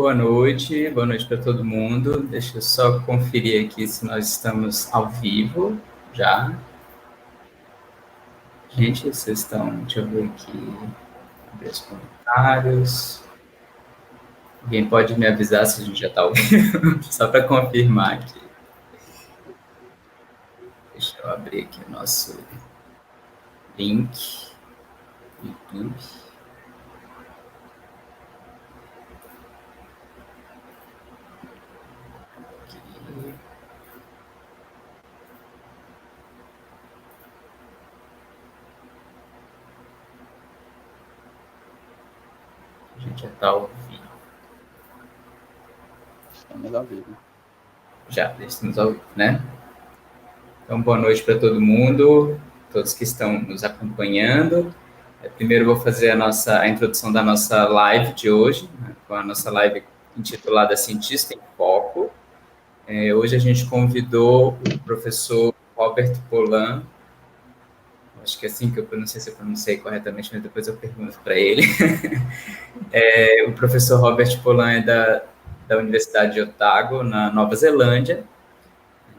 boa noite para todo mundo. Deixa eu só conferir aqui se nós estamos ao vivo já. Gente, vocês estão... Deixa eu ver aqui, abrir os comentários. Alguém pode me avisar se a gente já está ao vivo? Só para confirmar aqui. Deixa eu abrir aqui o nosso link, YouTube. A gente já está ao vivo. Estamos ao vivo. Já, estamos ao vivo, né? Então, boa noite para todo mundo, todos que estão nos acompanhando. Primeiro vou fazer a introdução da nossa live de hoje, né, com a nossa live intitulada Cientista em Foco. Hoje a gente convidou o professor Robert Polan, acho que é assim que eu não sei se eu pronunciei corretamente, mas depois eu pergunto para ele. O professor Robert Polan é da Universidade de Otago, na Nova Zelândia,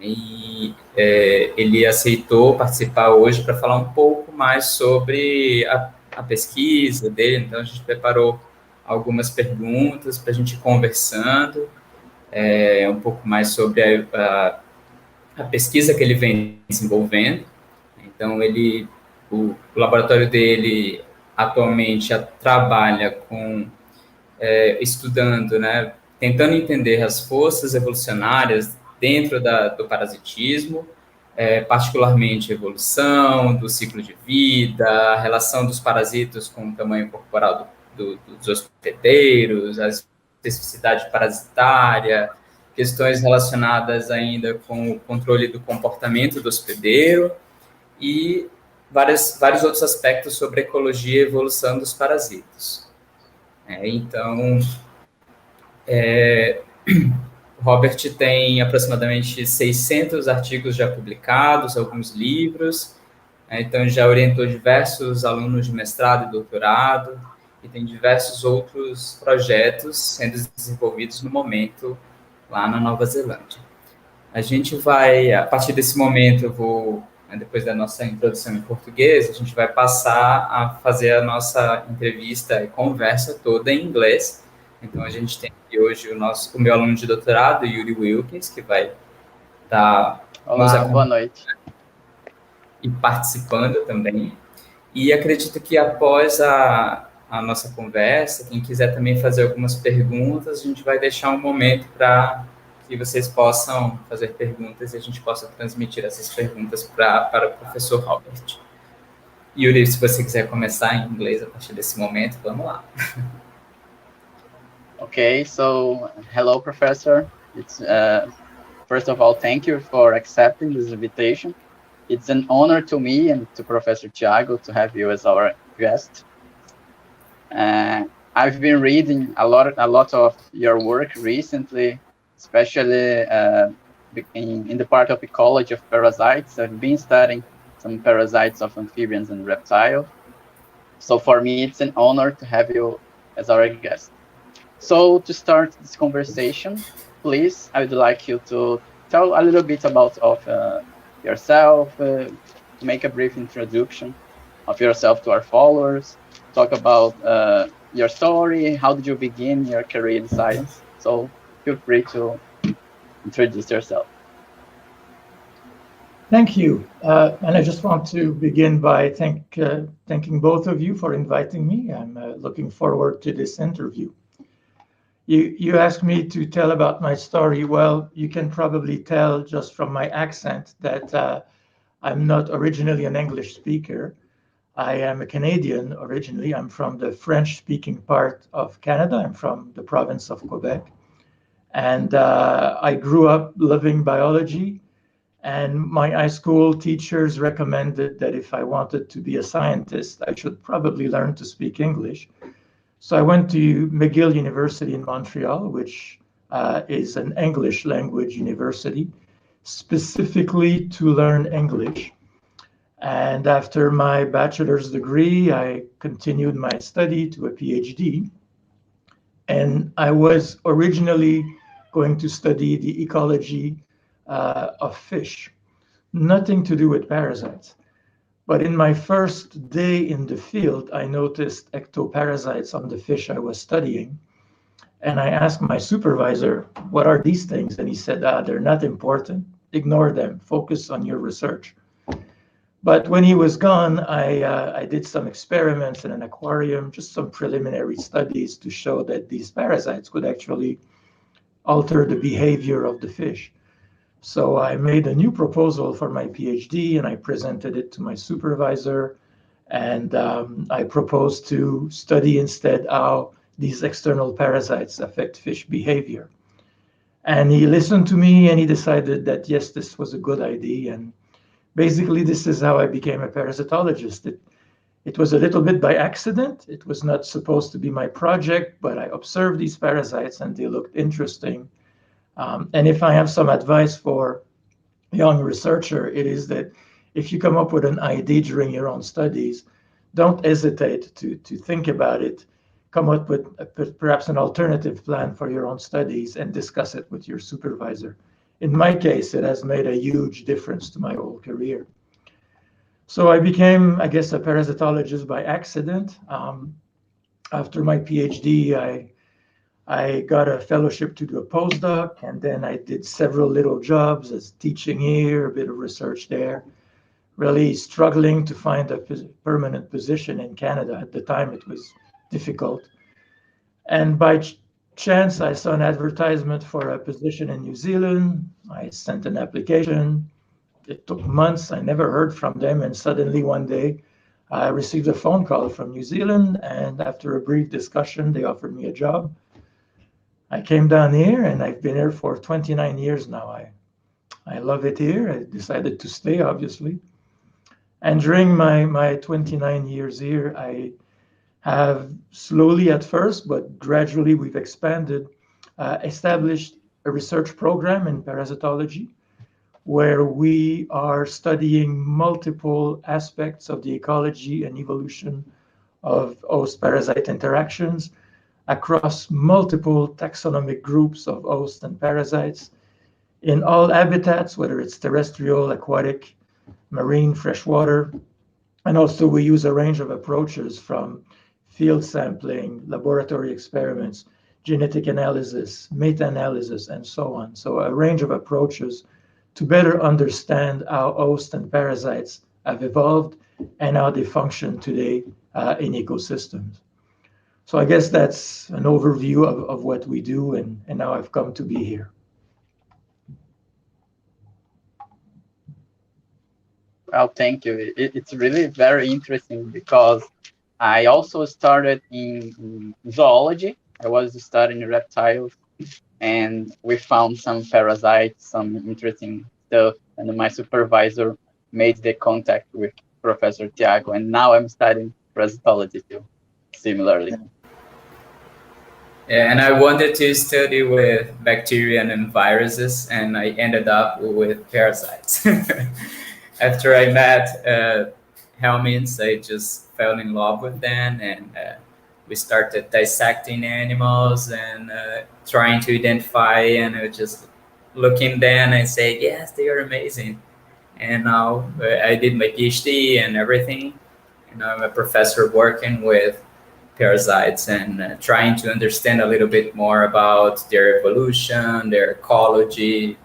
e ele aceitou participar hoje para falar um pouco mais sobre a pesquisa dele. Então, a gente preparou algumas perguntas para a gente ir conversando um pouco mais sobre a pesquisa que ele vem desenvolvendo. Então, o laboratório dele atualmente já trabalha com estudando, né, tentando entender as forças evolucionárias dentro do parasitismo, particularmente a evolução, do ciclo de vida, a relação dos parasitas com o tamanho corporal dos hospedeiros, a especificidade parasitária, questões relacionadas ainda com o controle do comportamento do hospedeiro e vários outros aspectos sobre a ecologia e evolução dos parasitas. Então, Robert tem aproximadamente 600 artigos já publicados, alguns livros, então já orientou diversos alunos de mestrado e doutorado, e tem diversos outros projetos sendo desenvolvidos no momento lá na Nova Zelândia. A gente vai, a partir desse momento, depois da nossa introdução em português, a gente vai passar a fazer a nossa entrevista e conversa toda em inglês. Então, a gente tem aqui hoje o meu aluno de doutorado, Yuri Wilkins, que vai estar nos acompanhando. Boa noite. E participando também. E acredito que após a nossa conversa, quem quiser também fazer algumas perguntas, a gente vai deixar um momento para que vocês possam fazer perguntas e a gente possa transmitir essas perguntas para o professor Robert. Yuri, se você quiser começar em inglês a partir desse momento, vamos lá. Okay, so hello, Professor. It's first of all, thank you for accepting this invitation. It's an honor to me and to Professor Thiago to have you as our guest. I've been reading a lot of your work recently, especially in the part of ecology of parasites. I've been studying some parasites of amphibians and reptiles. So for me, it's an honor to have you as our guest. So to start this conversation, please, I would like you to tell a little bit about yourself, make a brief introduction of yourself to our followers, talk about your story, how did you begin your career in science. So feel free to introduce yourself. Thank you. And I just want to begin by thanking both of you for inviting me. I'm looking forward to this interview. You asked me to tell about my story. Well, you can probably tell just from my accent that I'm not originally an English speaker. I am a Canadian originally. I'm from the French-speaking part of Canada. I'm from the province of Quebec. And I grew up loving biology. And my high school teachers recommended that if I wanted to be a scientist, I should probably learn to speak English. So I went to McGill University in Montreal, which is an English language university, specifically to learn English. And after my bachelor's degree, I continued my study to a PhD. And I was originally going to study the ecology of fish, nothing to do with parasites. But in my first day in the field, I noticed ectoparasites on the fish I was studying. And I asked my supervisor, what are these things? And he said, they're not important. Ignore them. Focus on your research. But when he was gone, I did some experiments in an aquarium, just some preliminary studies to show that these parasites could actually alter the behavior of the fish. So I made a new proposal for my PhD and I presented it to my supervisor. And I proposed to study instead how these external parasites affect fish behavior. And he listened to me and he decided that, yes, this was a good idea. And basically, this is how I became a parasitologist. It was a little bit by accident. It was not supposed to be my project, but I observed these parasites and they looked interesting. And if I have some advice for a young researcher, it is that if you come up with an idea during your own studies, don't hesitate to think about it, come up with perhaps an alternative plan for your own studies and discuss it with your supervisor. In my case, it has made a huge difference to my whole career. So I became, I guess, a parasitologist by accident. After my PhD, I got a fellowship to do a postdoc, and then I did several little jobs as teaching here, a bit of research there, really struggling to find a permanent position in Canada. At the time, it was difficult. And by chance, I saw an advertisement for a position in New Zealand. I sent an application. It took months. I never heard from them. And suddenly one day, I received a phone call from New Zealand. And after a brief discussion, they offered me a job. I came down here and I've been here for 29 years now. I love it here. I decided to stay, obviously. And during my 29 years here, I have slowly at first, but gradually we've expanded, established a research program in parasitology where we are studying multiple aspects of the ecology and evolution of host-parasite interactions across multiple taxonomic groups of hosts and parasites in all habitats, whether it's terrestrial, aquatic, marine, freshwater. And also we use a range of approaches from field sampling, laboratory experiments, genetic analysis, meta-analysis, and so on. So a range of approaches to better understand how hosts and parasites have evolved and how they function today in ecosystems. So I guess that's an overview of what we do and how I've come to be here. Well, thank you. It's really very interesting because I also started in zoology. I was studying reptiles and we found some parasites, some interesting stuff. And my supervisor made the contact with Professor Tiago, and now I'm studying parasitology too, similarly. Yeah, and I wanted to study with bacteria and viruses, and I ended up with parasites. After I met helminths, I just fell in love with them, and we started dissecting animals and trying to identify, and just looking them and say, yes, they are amazing. And now I did my PhD and everything, and I'm a professor working with parasites and trying to understand a little bit more about their evolution, their ecology.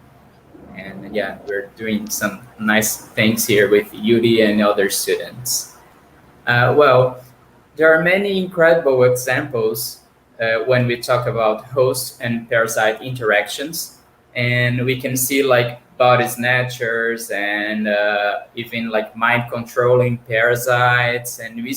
And yeah, we're doing some nice things here with Yuri and other students. Well, there are many incredible examples when we talk about host and parasite interactions. And we can see like body snatchers and even like mind controlling parasites. And we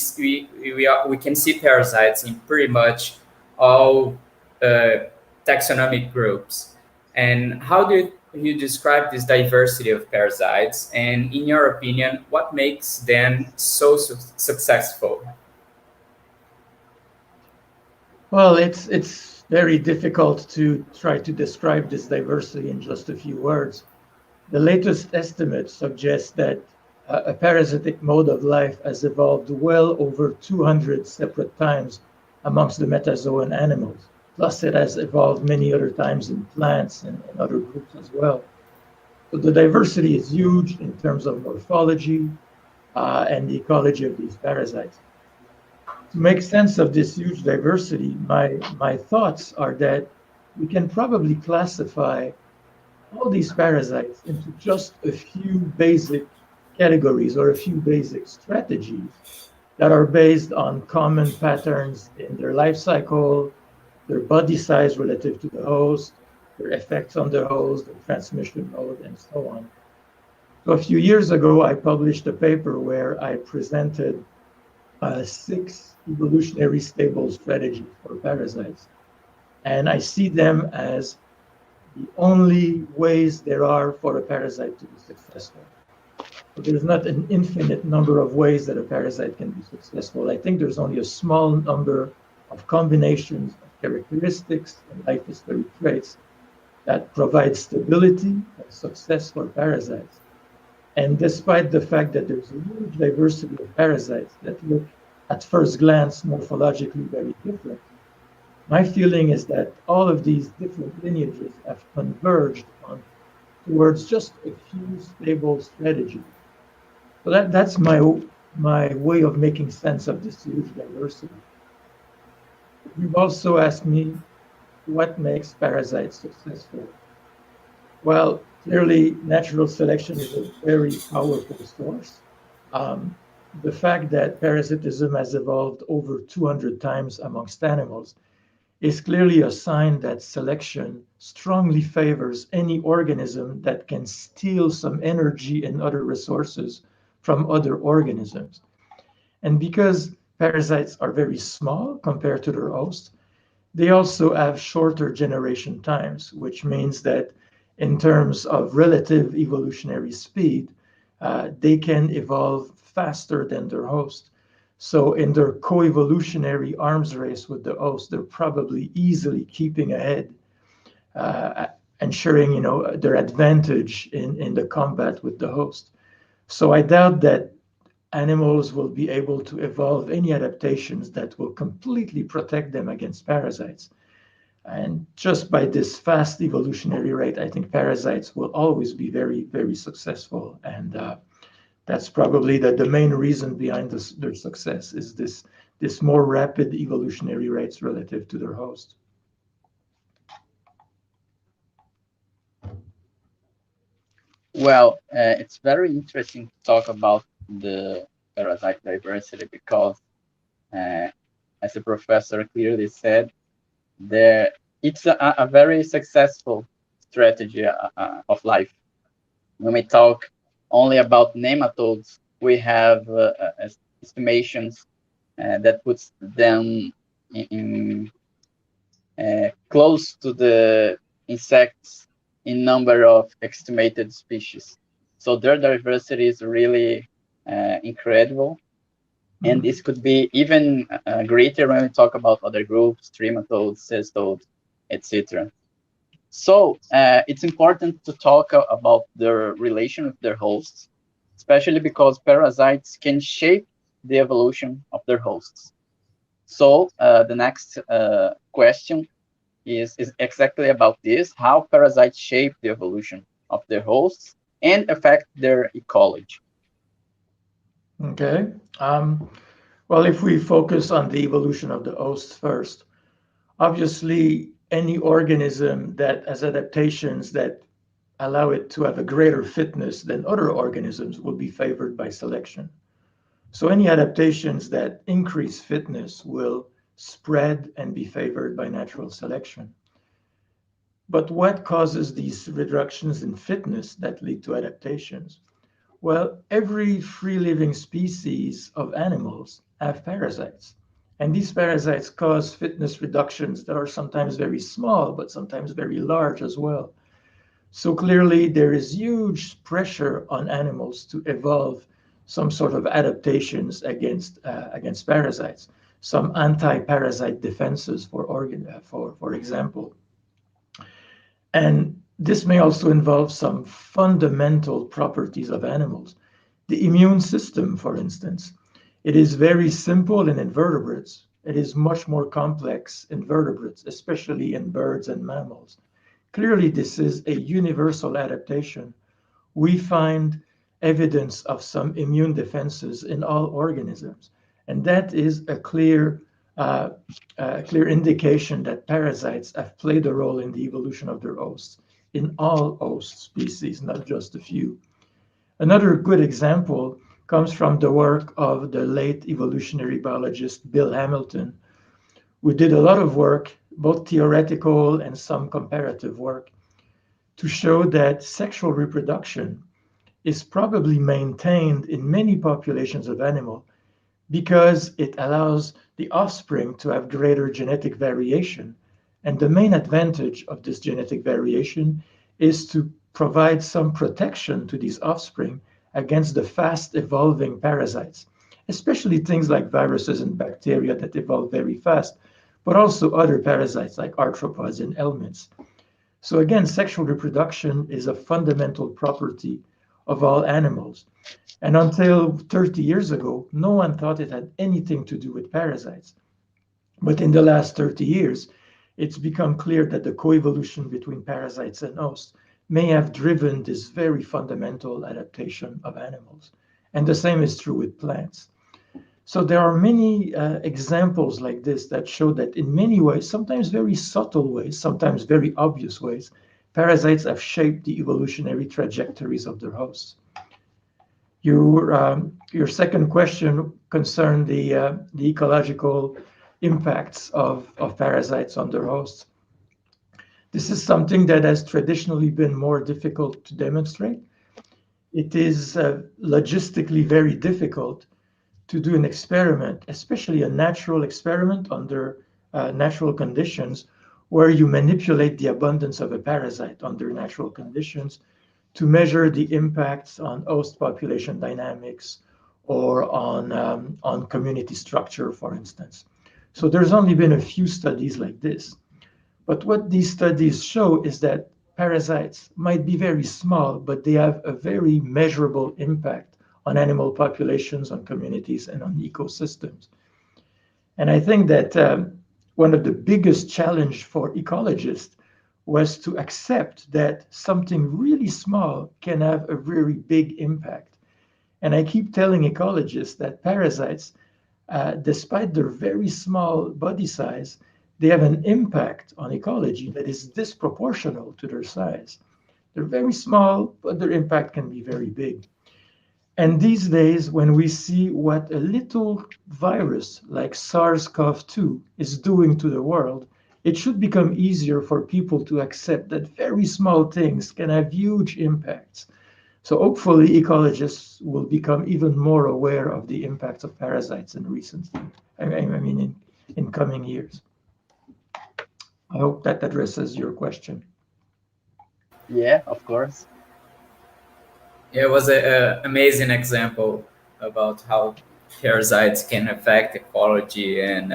can see parasites in pretty much all taxonomic groups. And how do you describe this diversity of parasites? And in your opinion, what makes them so successful? Well, it's very difficult to try to describe this diversity in just a few words. The latest estimates suggest that a parasitic mode of life has evolved well over 200 separate times amongst the metazoan animals. Plus, it has evolved many other times in plants and other groups as well. So the diversity is huge in terms of morphology and the ecology of these parasites. To make sense of this huge diversity, my thoughts are that we can probably classify all these parasites into just a few basic categories or a few basic strategies that are based on common patterns in their life cycle, their body size relative to the host, their effects on the host, their transmission mode, and so on. So a few years ago, I published a paper where I presented 6 evolutionary stable strategies for parasites. And I see them as the only ways there are for a parasite to be successful. So there's not an infinite number of ways that a parasite can be successful. I think there's only a small number of combinations of characteristics and life history traits that provide stability and success for parasites. And despite the fact that there's a huge diversity of parasites that look at first glance morphologically very different, my feeling is that all of these different lineages have converged towards just a few stable strategies. So that's my way of making sense of this huge diversity. You've also asked me what makes parasites successful. Well, clearly, natural selection is a very powerful source. The fact that parasitism has evolved over 200 times amongst animals is clearly a sign that selection strongly favors any organism that can steal some energy and other resources from other organisms. And because parasites are very small compared to their hosts, they also have shorter generation times, which means that in terms of relative evolutionary speed, they can evolve faster than their host. So in their co-evolutionary arms race with the host, they're probably easily keeping ahead, ensuring their advantage in the combat with the host. So I doubt that animals will be able to evolve any adaptations that will completely protect them against parasites. And just by this fast evolutionary rate, I think parasites will always be very, very successful. And that's probably the main reason behind their success is this more rapid evolutionary rates relative to their host. Well, it's very interesting to talk about the parasite diversity because, as the professor clearly said, it's a very successful strategy of life. When we talk only about nematodes, we have estimations that puts them in close to the insects in number of estimated species. So their diversity is really incredible. And this could be even greater when we talk about other groups, trematodes, cestodes, etc. So it's important to talk about their relation with their hosts, especially because parasites can shape the evolution of their hosts. So the next question is exactly about this, how parasites shape the evolution of their hosts and affect their ecology. Okay. Well, if we focus on the evolution of the host first, obviously any organism that has adaptations that allow it to have a greater fitness than other organisms will be favored by selection. So any adaptations that increase fitness will spread and be favored by natural selection. But what causes these reductions in fitness that lead to adaptations? Well, every free living species of animals have parasites. And these parasites cause fitness reductions that are sometimes very small, but sometimes very large as well. So clearly, there is huge pressure on animals to evolve some sort of adaptations against parasites, some anti-parasite defenses for example. And this may also involve some fundamental properties of animals. The immune system, for instance, it is very simple in invertebrates, It is much more complex in vertebrates, especially in birds and mammals. Clearly, this is a universal adaptation. We find evidence of some immune defenses in all organisms, and that is uh, a clear indication that parasites have played a role in the evolution of their hosts, in all host species, not just a few. Another good example comes from the work of the late evolutionary biologist Bill Hamilton, who did a lot of work, both theoretical and some comparative work, to show that sexual reproduction is probably maintained in many populations of animals because it allows the offspring to have greater genetic variation. And the main advantage of this genetic variation is to provide some protection to these offspring against the fast evolving parasites, especially things like viruses and bacteria that evolve very fast, but also other parasites like arthropods and helminths. So again, sexual reproduction is a fundamental property of all animals. And until 30 years ago, no one thought it had anything to do with parasites. But in the last 30 years, it's become clear that the coevolution between parasites and hosts may have driven this very fundamental adaptation of animals. And the same is true with plants. So there are many examples like this that show that in many ways, sometimes very subtle ways, sometimes very obvious ways, parasites have shaped the evolutionary trajectories of their hosts. Your second question concerned the ecological impacts of parasites on their hosts. This is something that has traditionally been more difficult to demonstrate. It is logistically very difficult to do an experiment, especially a natural experiment under natural conditions, where you manipulate the abundance of a parasite under natural conditions to measure the impacts on host population dynamics or on community structure, for instance. So there's only been a few studies like this. But what these studies show is that parasites might be very small, but they have a very measurable impact on animal populations, on communities, and on ecosystems. And I think that one of the biggest challenge for ecologists was to accept that something really small can have a very big impact. And I keep telling ecologists that parasites, despite their very small body size, they have an impact on ecology that is disproportional to their size. They're very small, but their impact can be very big. And these days, when we see what a little virus like SARS-CoV-2 is doing to the world, it should become easier for people to accept that very small things can have huge impacts. So hopefully ecologists will become even more aware of the impacts of parasites in in coming years. I hope that addresses your question. Yeah, of course. Yeah, it was an amazing example about how parasites can affect ecology. And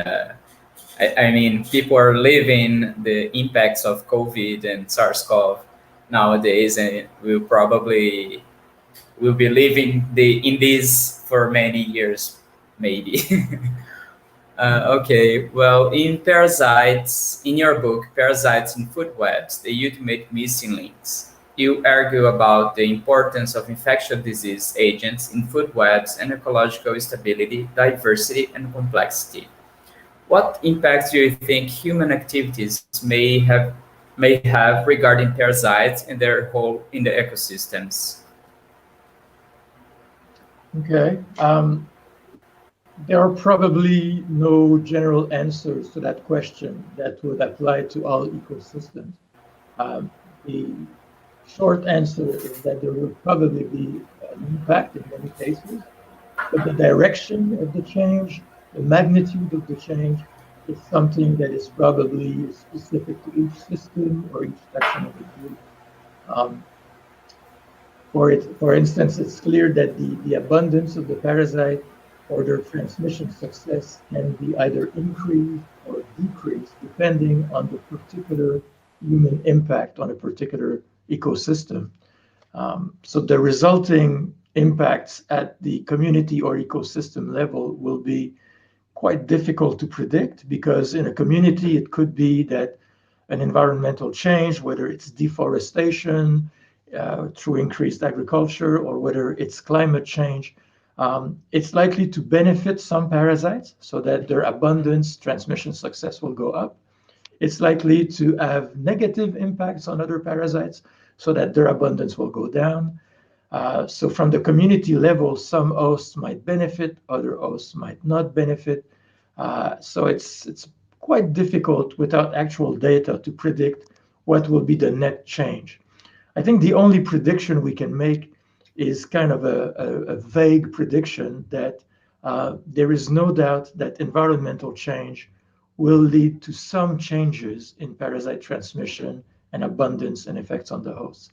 I mean, people are living the impacts of COVID and SARS-CoV nowadays, and will be living in this for many years, maybe. Okay, well, in Parasites, in your book, Parasites in Food Webs, the ultimate missing links, you argue about the importance of infectious disease agents in food webs and ecological stability, diversity, and complexity. What impacts do you think human activities may have regarding parasites and their role in the ecosystems? Okay. There are probably no general answers to that question that would apply to all ecosystems. The short answer is that there will probably be an impact in many cases, but the direction of the change, the magnitude of the change, is something that is probably specific to each system or each taxonomic group. For instance, it's clear that the abundance of the parasite or their transmission success can be either increased or decreased depending on the particular human impact on a particular ecosystem. So the resulting impacts at the community or ecosystem level will be quite difficult to predict, because in a community, it could be that an environmental change, whether it's deforestation through increased agriculture, or whether it's climate change, it's likely to benefit some parasites so that their abundance, transmission success will go up. It's likely to have negative impacts on other parasites so that their abundance will go down. So from the community level, some hosts might benefit, other hosts might not benefit. So it's quite difficult without actual data to predict what will be the net change. I think the only prediction we can make is kind of a vague prediction that there is no doubt that environmental change will lead to some changes in parasite transmission and abundance and effects on the host.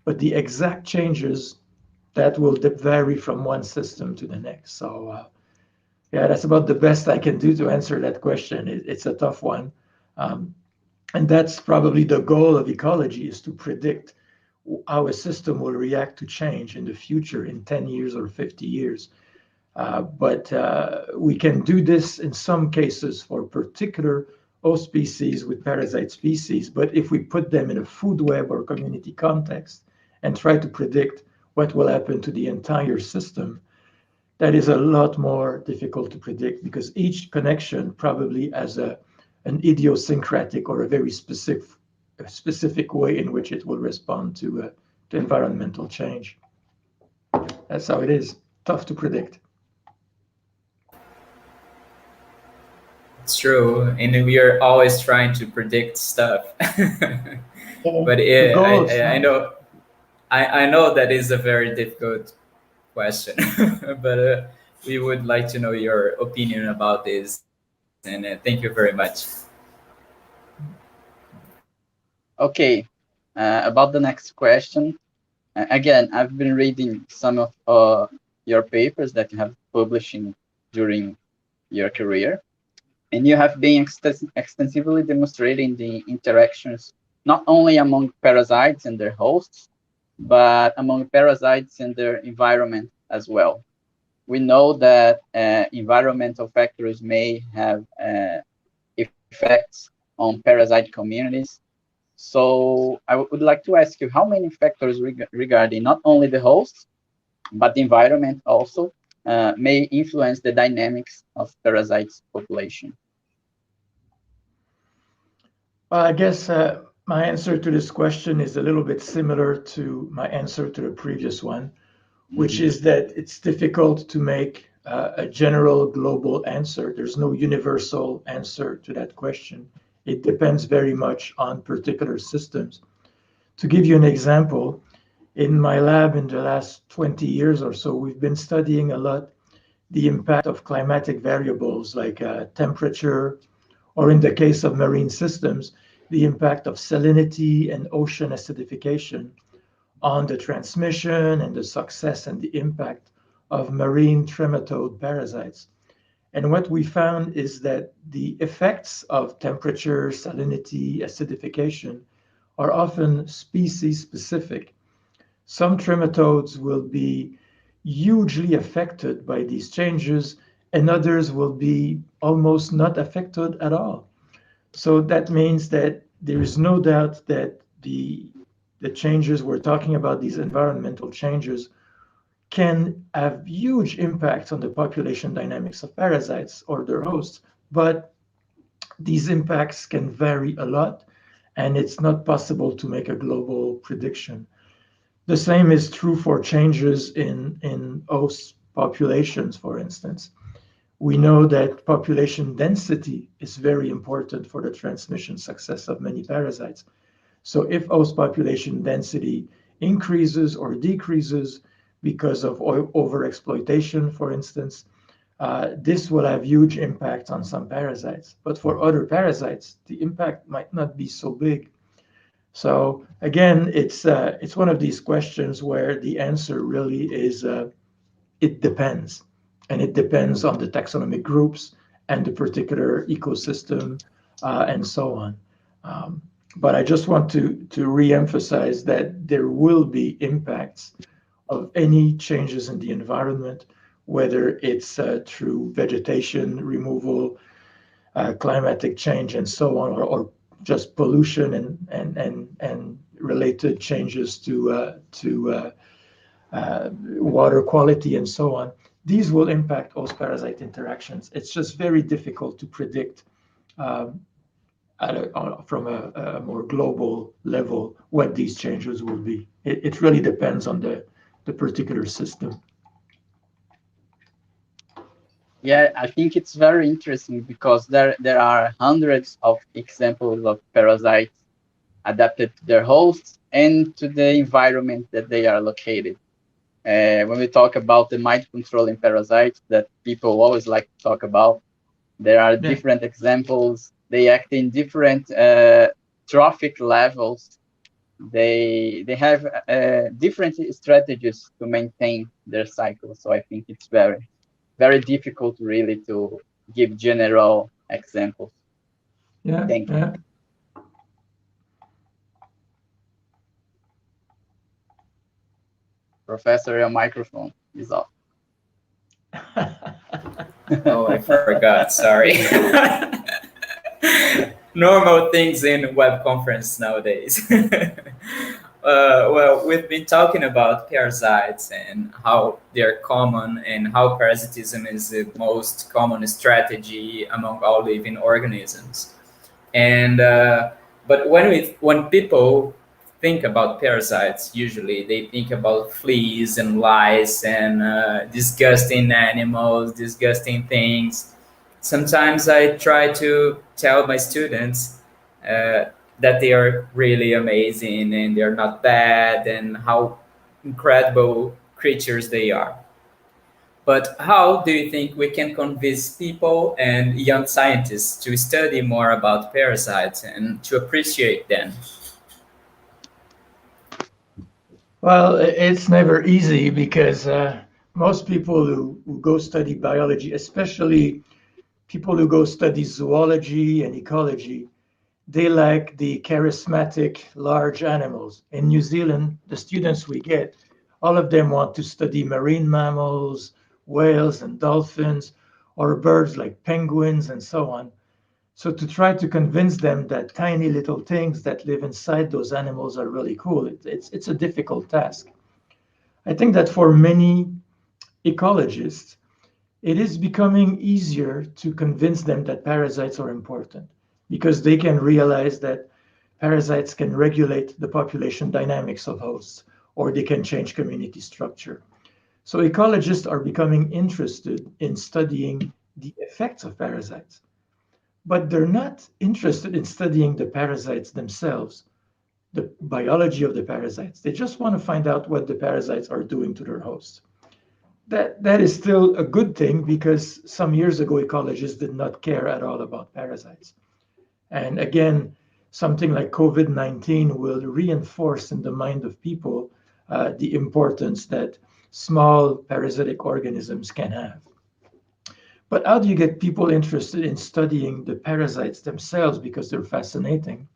But the exact changes, that will vary from one system to the next. So yeah, that's about the best I can do to answer that question. It's a tough one. And that's probably the goal of ecology, is to predict how a system will react to change in the future, in 10 years or 50 years. But we can do this in some cases for particular host species with parasite species. But if we put them in a food web or community context and try to predict what will happen to the entire system, that is a lot more difficult to predict, because each connection probably has an idiosyncratic or a very specific way in which it will respond to environmental change. That's how it is. Tough to predict. It's true, and we are always trying to predict stuff. But I know that is a very difficult question, but we would like to know your opinion about this, and thank you very much. Okay, about the next question. Again, I've been reading some of your papers that you have publishing during your career, and you have been extensively demonstrating the interactions not only among parasites and their hosts, but among parasites and their environment as well. We know that environmental factors may have effects on parasite communities. So I would like to ask you, how many factors regarding not only the hosts, but the environment also may influence the dynamics of parasites population? Well, I guess my answer to this question is a little bit similar to my answer to the previous one, which is that it's difficult to make a general global answer. There's no universal answer to that question. It depends very much on particular systems. To give you an example, in my lab in the last 20 years or so, we've been studying a lot the impact of climatic variables like temperature, or in the case of marine systems, the impact of salinity and ocean acidification on the transmission and the success and the impact of marine trematode parasites. And what we found is that the effects of temperature, salinity, acidification are often species specific. Some trematodes will be hugely affected by these changes, and others will be almost not affected at all. So that means that there is no doubt that the changes we're talking about, these environmental changes, can have huge impacts on the population dynamics of parasites or their hosts, but these impacts can vary a lot, and it's not possible to make a global prediction. The same is true for changes in host populations, for instance. We know that population density is very important for the transmission success of many parasites. So if host population density increases or decreases because of overexploitation, for instance, this will have huge impact on some parasites. But for other parasites, the impact might not be so big. So again, it's one of these questions where the answer really is it depends. And it depends on the taxonomic groups and the particular ecosystem and so on. But I just want to re-emphasize that there will be impacts of any changes in the environment, whether it's through vegetation removal, climatic change, and so on, or just pollution and related changes to water quality and so on. These will impact host-parasite interactions. It's just very difficult to predict from a more global level what these changes will be. It really depends on the particular system. Yeah, I think it's very interesting because there are hundreds of examples of parasites adapted to their hosts and to the environment that they are located. When we talk about the mind-controlling parasites that people always like to talk about, there are different examples. They act in different trophic levels. They have different strategies to maintain their cycle. So I think it's very difficult really to give general examples. Yeah. Thank you. Yeah. Professor, your microphone is off. Oh, I forgot. Sorry. Normal things in web conference nowadays. Well, we've been talking about parasites and how they're common and how parasitism is the most common strategy among all living organisms. And but when people think about parasites, usually they think about fleas and lice and disgusting animals, disgusting things. Sometimes I try to tell my students uh, that they are really amazing and they're not bad and how incredible creatures they are. But how do you think we can convince people and young scientists to study more about parasites and to appreciate them? Well, it's never easy because most people who go study biology, especially people who go study zoology and ecology, they like the charismatic large animals. In New Zealand, the students we get, all of them want to study marine mammals, whales and dolphins, or birds like penguins and so on. So to try to convince them that tiny little things that live inside those animals are really cool, it's a difficult task. I think that for many ecologists, it is becoming easier to convince them that parasites are important because they can realize that parasites can regulate the population dynamics of hosts or they can change community structure. So ecologists are becoming interested in studying the effects of parasites, but they're not interested in studying the parasites themselves, the biology of the parasites. They just want to find out what the parasites are doing to their hosts. That is still a good thing because some years ago ecologists did not care at all about parasites. And again, something like COVID-19 will reinforce in the mind of people the importance that small parasitic organisms can have. But how do you get people interested in studying the parasites themselves because they're fascinating?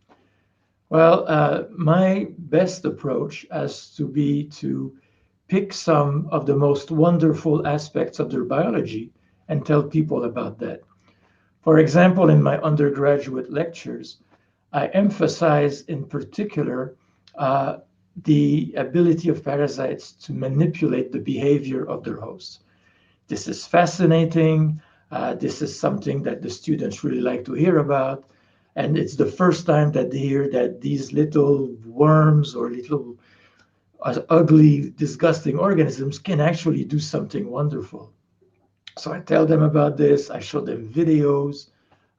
Well, my best approach has to be to pick some of the most wonderful aspects of their biology and tell people about that. For example, in my undergraduate lectures, I emphasize in particular the ability of parasites to manipulate the behavior of their hosts. This is fascinating. This is something that the students really like to hear about. And it's the first time that they hear that these little worms or little ugly, disgusting organisms can actually do something wonderful. So I tell them about this, I show them videos,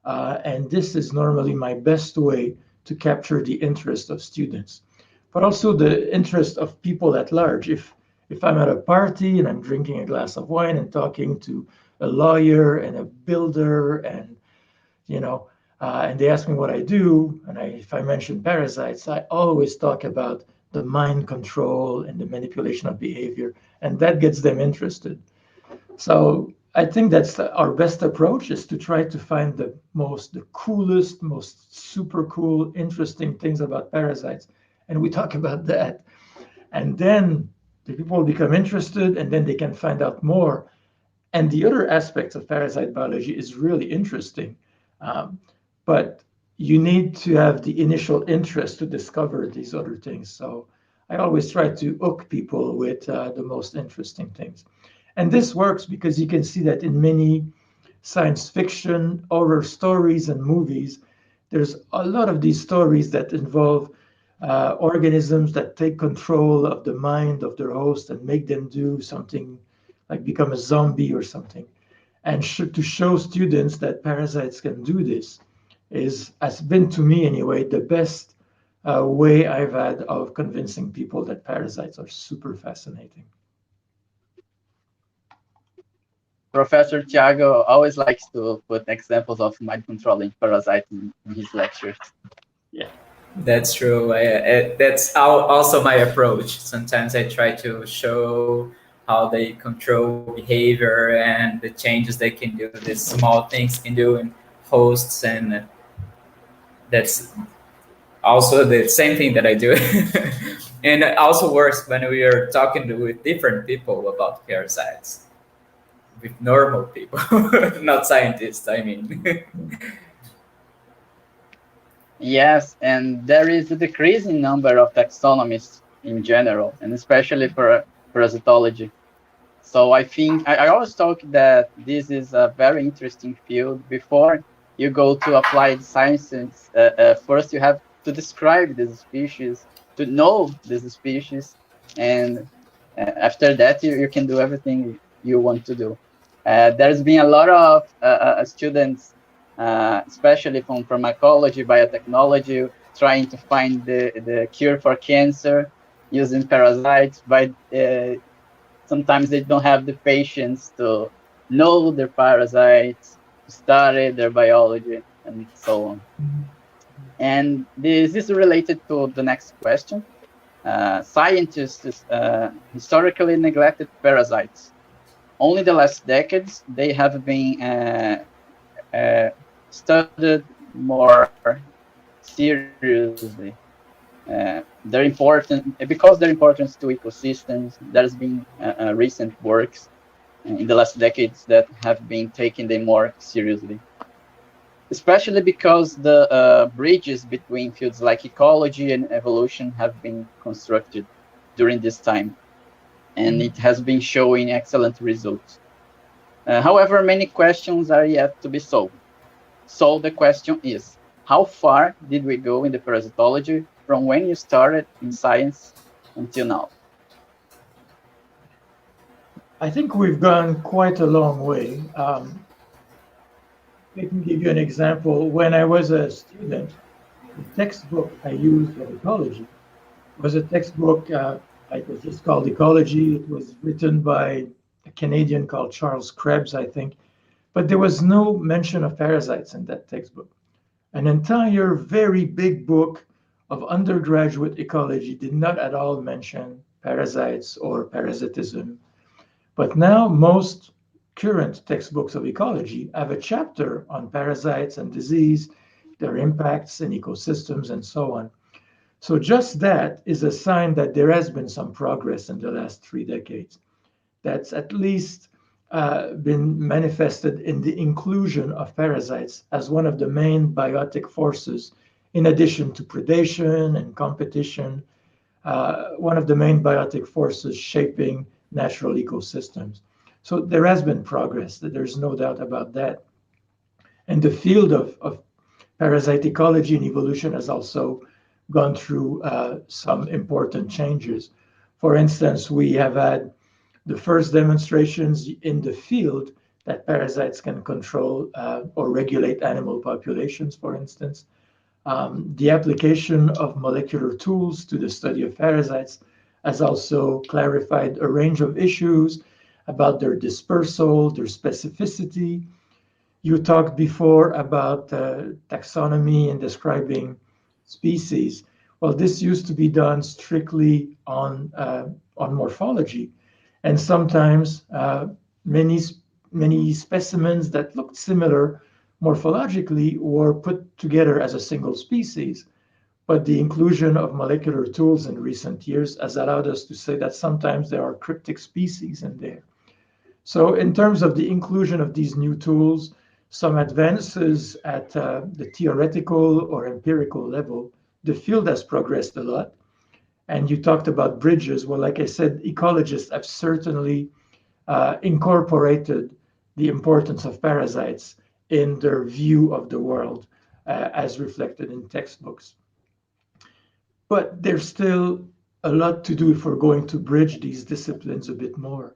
and this is normally my best way to capture the interest of students, but also the interest of people at large. If I'm at a party and I'm drinking a glass of wine and talking to a lawyer and a builder and and they ask me what I do, and if I mention parasites, I always talk about the mind control and the manipulation of behavior, and that gets them interested. So I think that's our best approach is to try to find the coolest, most super cool, interesting things about parasites, and we talk about that, and then the people become interested, and then they can find out more, And the other aspects of parasite biology is really interesting, but you need to have the initial interest to discover these other things. So I always try to hook people with the most interesting things. And this works because you can see that in many science fiction, horror stories, and movies, there's a lot of these stories that involve organisms that take control of the mind of their host and make them do something like become a zombie or something. And to show students that parasites can do this has been, to me anyway, the best way I've had of convincing people that parasites are super fascinating. Professor Tiago always likes to put examples of mind controlling parasites in his lectures. Yeah. That's true. That's also my approach. Sometimes I try to show how they control behavior and the changes they can do, the small things can do in hosts, and that's also the same thing that I do. And it also works when we are talking with different people about parasites, with normal people, not scientists, I mean. Yes, and there is a decreasing number of taxonomists in general, and especially for parasitology. So I think I always talk that this is a very interesting field. Before you go to applied sciences, first you have to describe this species, to know this species, and after that you can do everything you want to do. There's been a lot of students, especially from pharmacology, biotechnology, trying to find the cure for cancer using parasites, but sometimes they don't have the patience to know their parasites, study their biology, and so on. And this is related to the next question. Scientists historically neglected parasites. Only the last decades they have been studied more seriously. They're important because their importance to ecosystems. There's been recent works in the last decades that have been taking them more seriously, especially because the bridges between fields like ecology and evolution have been constructed during this time, and it has been showing excellent results. However, many questions are yet to be solved. So the question is, how far did we go in the parasitology from when you started in science until now? I think we've gone quite a long way. Let me give you an example. When I was a student, the textbook I used of ecology was a textbook, it was just called Ecology. It was written by a Canadian called Charles Krebs, I think, but there was no mention of parasites in that textbook. An entire very big book of undergraduate ecology did not at all mention parasites or parasitism. But now most current textbooks of ecology have a chapter on parasites and disease, their impacts in ecosystems, and so on. So just that is a sign that there has been some progress in the last 3 decades. That's at least been manifested in the inclusion of parasites as one of the main biotic forces, in addition to predation and competition, one of the main biotic forces shaping natural ecosystems. So there has been progress, there's no doubt about that. And the field of parasite ecology and evolution has also gone through some important changes. For instance, we have had the first demonstrations in the field that parasites can control or regulate animal populations, for instance. The application of molecular tools to the study of parasites has also clarified a range of issues about their dispersal, their specificity. You talked before about taxonomy and describing species. Well, this used to be done strictly on morphology, and sometimes many many specimens that looked similar morphologically were put together as a single species. But the inclusion of molecular tools in recent years has allowed us to say that sometimes there are cryptic species in there. So in terms of the inclusion of these new tools, some advances at the theoretical or empirical level, the field has progressed a lot. And you talked about bridges. Well, like I said, ecologists have certainly incorporated the importance of parasites in their view of the world as reflected in textbooks. But there's still a lot to do if we're going to bridge these disciplines a bit more.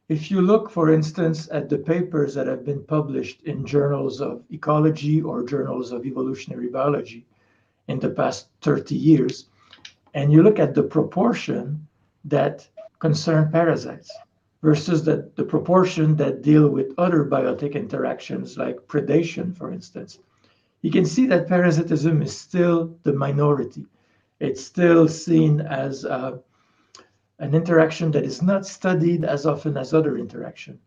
If you look, for instance, at the papers that have been published in journals of ecology or journals of evolutionary biology in the past 30 years, and you look at the proportion that concern parasites versus the proportion that deal with other biotic interactions like predation, for instance, you can see that parasitism is still the minority. It's still seen as an interaction that is not studied as often as other interaction.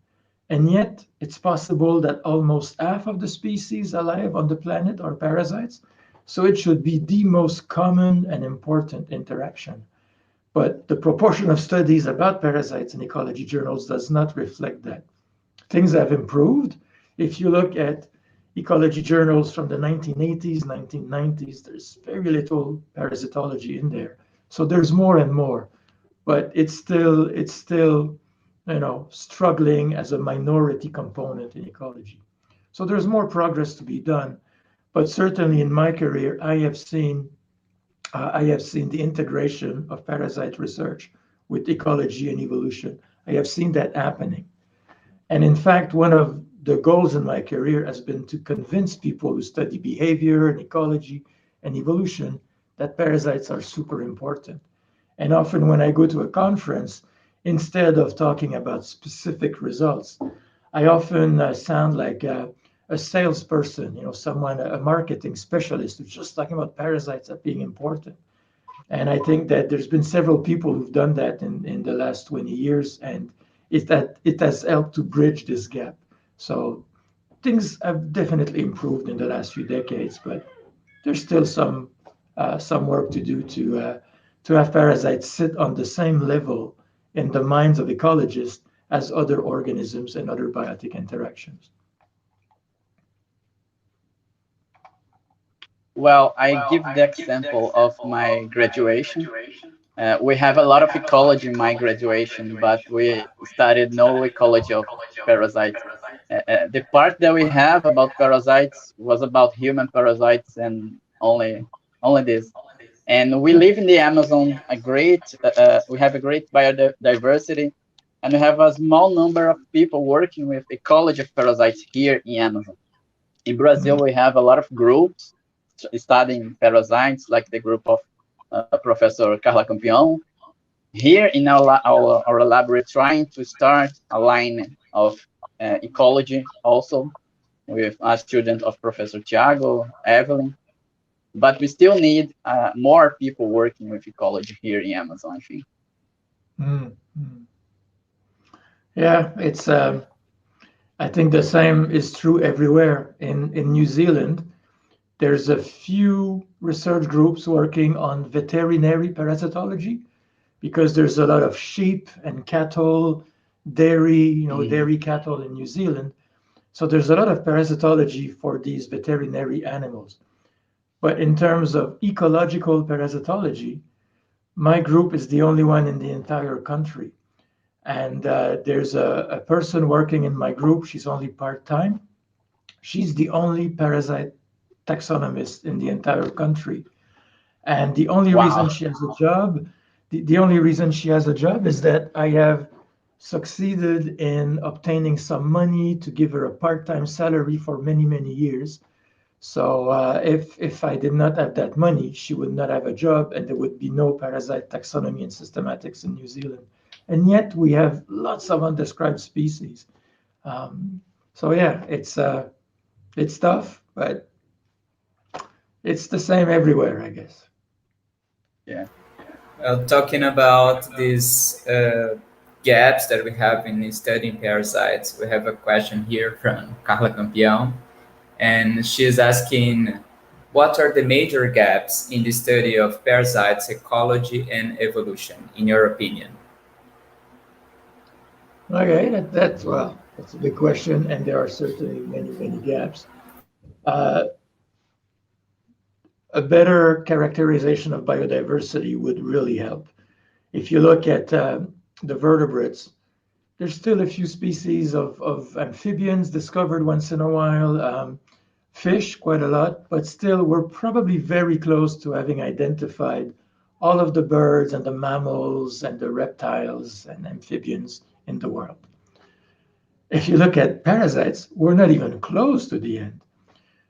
And yet, it's possible that almost half of the species alive on the planet are parasites. So it should be the most common and important interaction. But the proportion of studies about parasites in ecology journals does not reflect that. Things have improved. If you look at ecology journals from the 1980s, 1990s, there's very little parasitology in there. So there's more and more, but it's still struggling as a minority component in ecology. So there's more progress to be done. But certainly in my career, I have seen the integration of parasite research with ecology and evolution. I have seen that happening. And in fact, one of the goals in my career has been to convince people who study behavior and ecology and evolution that parasites are super important. And often when I go to a conference, instead of talking about specific results, I often sound like a salesperson, someone, a marketing specialist who's just talking about parasites as being important. And I think that there's been several people who've done that in the last 20 years, and it has helped to bridge this gap. So things have definitely improved in the last few decades, but there's still some work to do to have parasites sit on the same level in the minds of ecologists as other organisms and other biotic interactions. Well, I give the example of my graduation. We have a lot of ecology in my graduation, but we studied no ecology of parasites. The part that we have about parasites was about human parasites and only this. And we live in the Amazon, we have a great biodiversity, and we have a small number of people working with ecology of parasites here in Amazon. In Brazil, we have a lot of groups studying parasites, like the group of Professor Carla Campion. Here in our lab, we're trying to start a line of ecology also with a student of Professor Tiago, Evelyn. But we still need more people working with ecology here in Amazon, I think. Mm-hmm. Yeah, it's. I think the same is true everywhere. In New Zealand, there's a few research groups working on veterinary parasitology because there's a lot of sheep and cattle, dairy, dairy cattle in New Zealand. So there's a lot of parasitology for these veterinary animals. But in terms of ecological parasitology, my group is the only one in the entire country. And there's a person working in my group. She's only part-time. She's the only parasite taxonomist in the entire country. And the only reason she has a job, the only reason she has a job is that I have succeeded in obtaining some money to give her a part-time salary for many, many years. So if I did not have that money, she would not have a job, and there would be no parasite taxonomy and systematics in New Zealand. And yet we have lots of undescribed species. So yeah, it's tough, but it's the same everywhere, I guess. Yeah. Talking about these gaps that we have in studying parasites, we have a question here from Carla Campião, and she's asking, what are the major gaps in the study of parasites, ecology, and evolution, in your opinion? Okay, that's well, that's a big question, and there are certainly many gaps. Uh, a better characterization of biodiversity would really help. If you look at the vertebrates, there's still a few species of amphibians discovered once in a while, fish quite a lot, but still we're probably very close to having identified all of the birds and the mammals and the reptiles and amphibians in the world. If you look at parasites, we're not even close to the end.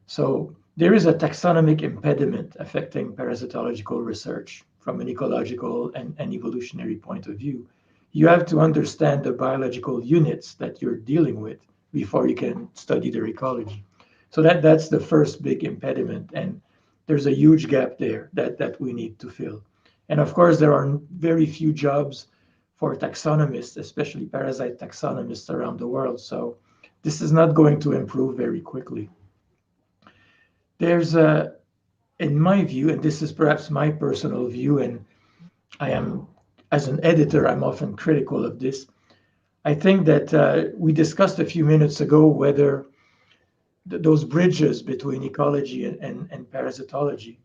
So there is a taxonomic impediment affecting parasitological research from an ecological and evolutionary point of view. You have to understand the biological units that you're dealing with before you can study their ecology. So that's the first big impediment, and there's a huge gap there that we need to fill. And of course, there are very few jobs for taxonomists, especially parasite taxonomists around the world. So this is not going to improve very quickly. There's a, in my view, and this is perhaps my personal view, and I am, as an editor, I'm often critical of this. I think that we discussed a few minutes ago whether those bridges between ecology and parasitology.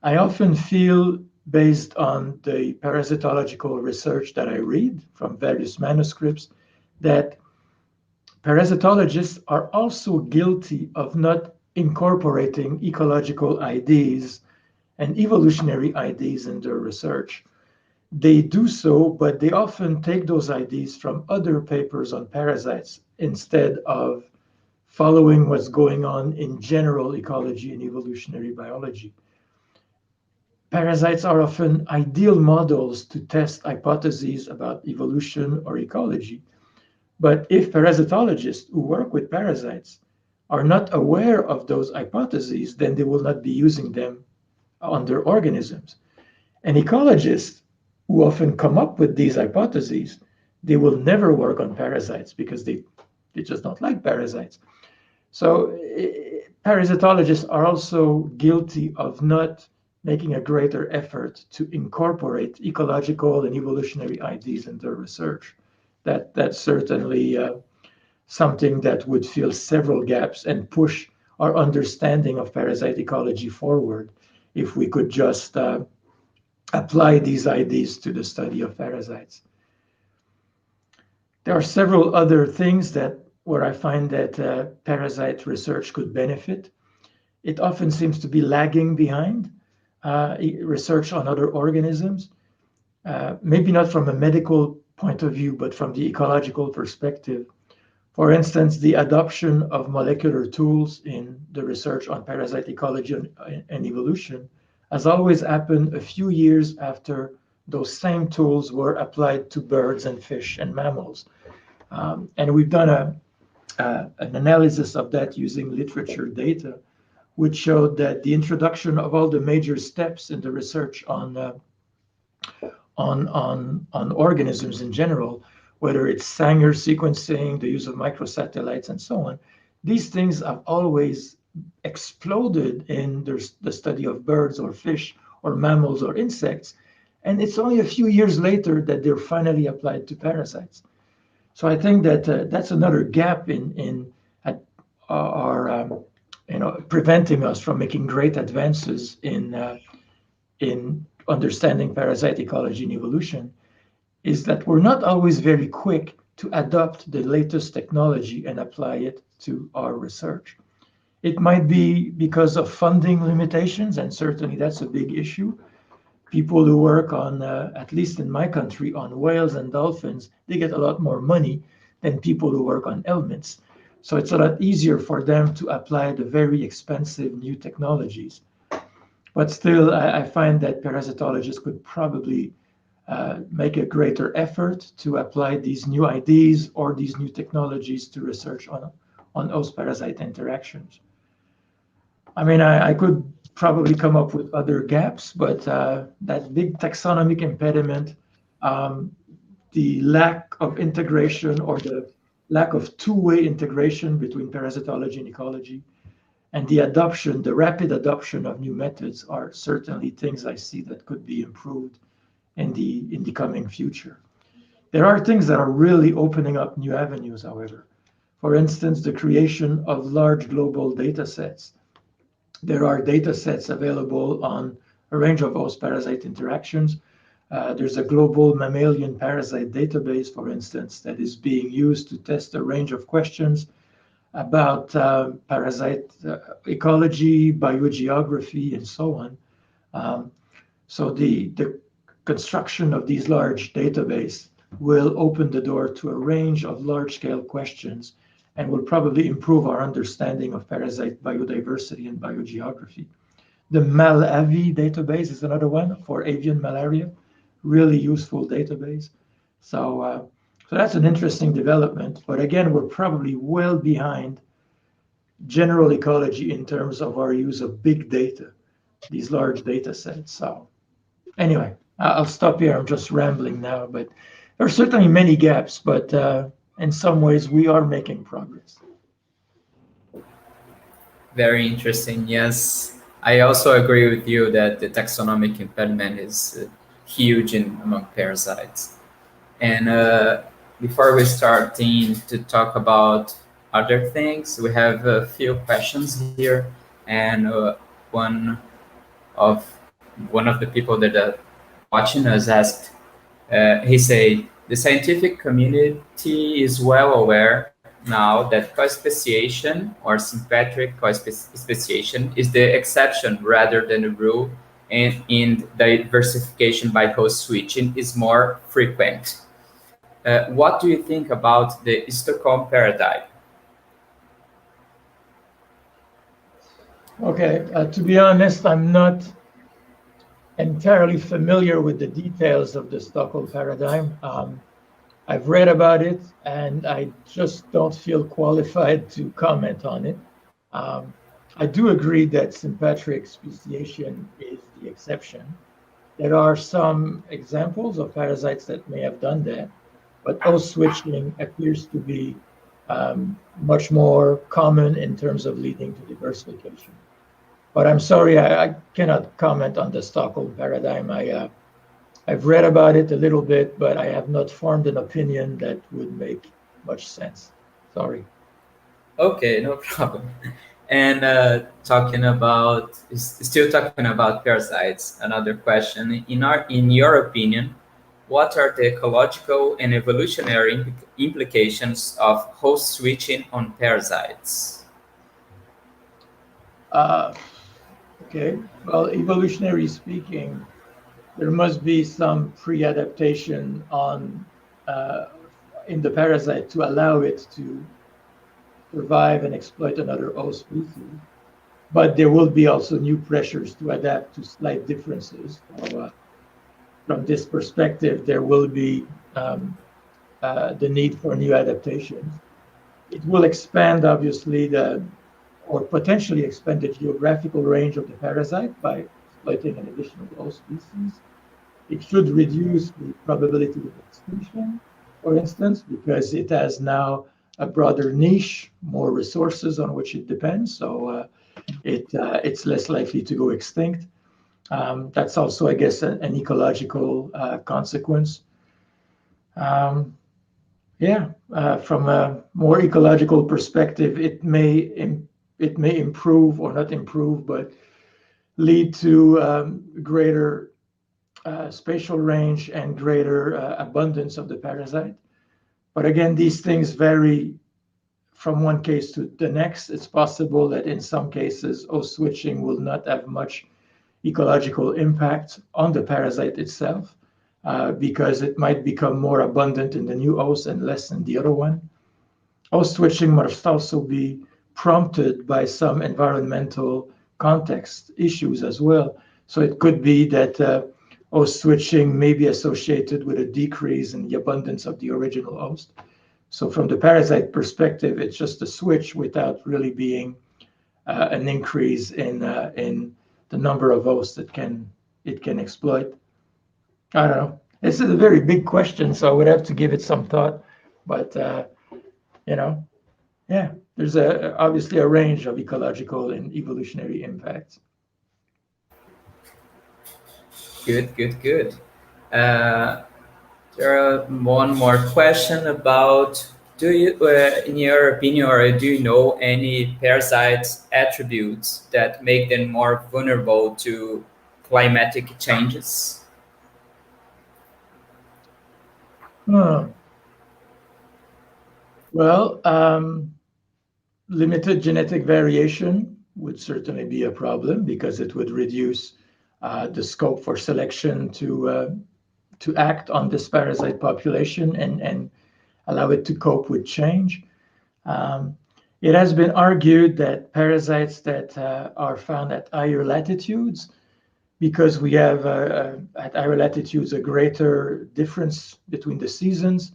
I often feel, based on the parasitological research that I read from various manuscripts, that parasitologists are also guilty of not incorporating ecological ideas and evolutionary ideas in their research. They do so, but they often take those ideas from other papers on parasites instead of following what's going on in general ecology and evolutionary biology. Parasites are often ideal models to test hypotheses about evolution or ecology. But if parasitologists who work with parasites are not aware of those hypotheses, then they will not be using them on their organisms. And ecologists who often come up with these hypotheses, they will never work on parasites because they just don't like parasites. So parasitologists are also guilty of not making a greater effort to incorporate ecological and evolutionary ideas in their research. That's certainly something that would fill several gaps and push our understanding of parasite ecology forward if we could just apply these ideas to the study of parasites. There are several other things that where I find that parasite research could benefit. It often seems to be lagging behind research on other organisms, maybe not from a medical point of view, but from the ecological perspective. For instance, the adoption of molecular tools in the research on parasite ecology and evolution has always happened a few years after those same tools were applied to birds and fish and mammals. And we've done an analysis of that using literature data, which showed that the introduction of all the major steps in the research on organisms in general, whether it's Sanger sequencing, the use of microsatellites, and so on, these things have always exploded in the study of birds or fish or mammals or insects. And it's only a few years later that they're finally applied to parasites. So I think that that's another gap in our preventing us from making great advances in understanding parasite ecology and evolution, is that we're not always very quick to adopt the latest technology and apply it to our research. It might be because of funding limitations, and certainly that's a big issue. People who work on, at least in my country, on whales and dolphins, they get a lot more money than people who work on elements. So it's a lot easier for them to apply the very expensive new technologies. But still, I find that parasitologists could probably make a greater effort to apply these new ideas or these new technologies to research on host-parasite interactions. I mean, I could probably come up with other gaps, but that big taxonomic impediment, the lack of integration or the lack of two-way integration between parasitology and ecology, and the rapid adoption of new methods are certainly things I see that could be improved in the coming future. There are things that are really opening up new avenues, however. For instance, the creation of large global data sets. There are data sets available on a range of host-parasite interactions. There's a global mammalian parasite database, for instance, that is being used to test a range of questions about parasite ecology, biogeography, and so on. So the construction of these large databases will open the door to a range of large-scale questions and will probably improve our understanding of parasite biodiversity and biogeography. The MALAVI database is another one for avian malaria, really useful database. So that's an interesting development. But again, we're probably well behind general ecology in terms of our use of big data, these large data sets. So anyway, I'll stop here. I'm just rambling now, but there are certainly many gaps, but in some ways we are making progress. Very interesting. Yes, I also agree with you that the taxonomic impediment is huge among parasites. And before we start to talk about other things, we have a few questions here, and one of the people that are watching us asked, he said, the scientific community is well aware now that co-speciation or sympatric co-speciation is the exception rather than the rule, and in diversification by host switching is more frequent. What do you think about the Stockholm paradigm? Okay, to be honest, I'm not entirely familiar with the details of the Stockholm paradigm. I've read about it, and I just don't feel qualified to comment on it. I do agree that sympatric speciation is the exception. There are some examples of parasites that may have done that, but host switching appears to be much more common in terms of leading to diversification. But I'm sorry, I cannot comment on the Stockholm paradigm. I've read about it a little bit, but I have not formed an opinion that would make much sense. Sorry. Okay, no problem. And still talking about parasites, another question. In your opinion, what are the ecological and evolutionary implications of host switching on parasites? Okay, well, evolutionary speaking, there must be some pre-adaptation in the parasite to allow it to survive and exploit another host species. But there will be also new pressures to adapt to slight differences. So, from this perspective, there will be the need for new adaptations. It will expand, obviously, or potentially expand the geographical range of the parasite by exploiting an additional host species. It should reduce the probability of extinction, for instance, because it has now a broader niche, more resources on which it depends. So it's less likely to go extinct. That's also, I guess, an ecological consequence. From a more ecological perspective, it may improve or not improve, but lead to greater spatial range and greater abundance of the parasite. But again, these things vary from one case to the next. It's possible that in some cases, host switching will not have much ecological impact on the parasite itself because it might become more abundant in the new host and less in the other one. Host switching must also be prompted by some environmental context issues as well. So it could be that host switching may be associated with a decrease in the abundance of the original host. So from the parasite perspective, it's just a switch without really being an increase in the number of hosts that it can exploit. I don't know. This is a very big question, so I would have to give it some thought. But there's obviously a range of ecological and evolutionary impacts. Good. There are one more question about, do you, in your opinion, or do you know any parasites attributes that make them more vulnerable to climatic changes? Hmm. Well, limited genetic variation would certainly be a problem because it would reduce the scope for selection to act on this parasite population and allow it to cope with change. Um, it has been argued that parasites that are found at higher latitudes, because we have at higher latitudes a greater difference between the seasons,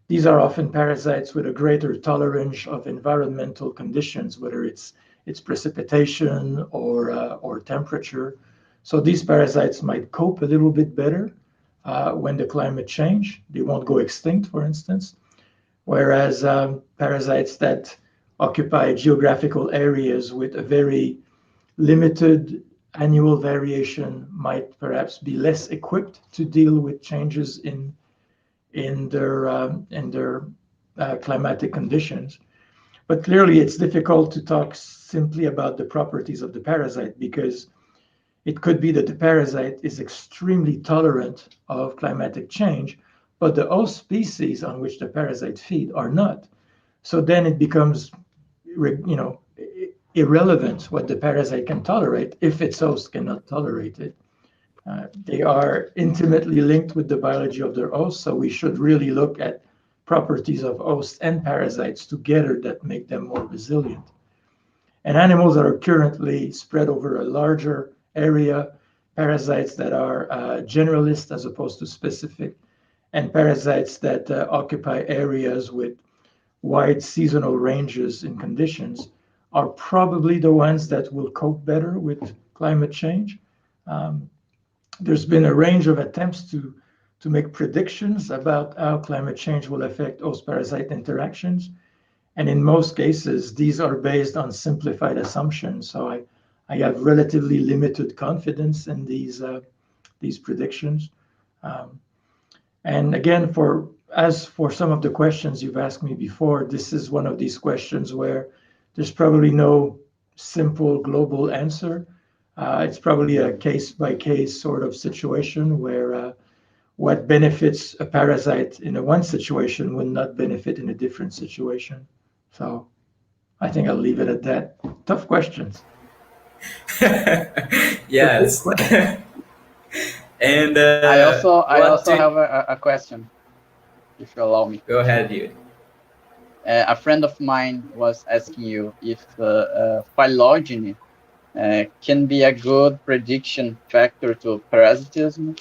these are often parasites with a greater tolerance of environmental conditions, whether it's precipitation or temperature. So these parasites might cope a little bit better when the climate change. They won't go extinct, for instance. Whereas parasites that occupy geographical areas with a very limited annual variation might perhaps be less equipped to deal with changes in their climatic conditions. But clearly, it's difficult to talk simply about the properties of the parasite because it could be that the parasite is extremely tolerant of climatic change, but the host species on which the parasite feed are not. So then it becomes, irrelevant what the parasite can tolerate if its host cannot tolerate it. They are intimately linked with the biology of their host, so we should really look at properties of hosts and parasites together that make them more resilient. And animals that are currently spread over a larger area, parasites that are generalist as opposed to specific, and parasites that occupy areas with wide seasonal ranges in conditions are probably the ones that will cope better with climate change. Um, there's been a range of attempts to make predictions about how climate change will affect host parasite interactions. And in most cases, these are based on simplified assumptions. So I have relatively limited confidence in these predictions. Um, and again, as for some of the questions you've asked me before, this is one of these questions where there's probably no simple global answer. It's probably a case by case sort of situation where what benefits a parasite in a one situation will not benefit in a different situation. So I think I'll leave it at that. Tough questions. Yes. And I what also do? have a question, if you allow me. Go ahead, you. A friend of mine was asking you if phylogeny can be a good prediction factor to parasitism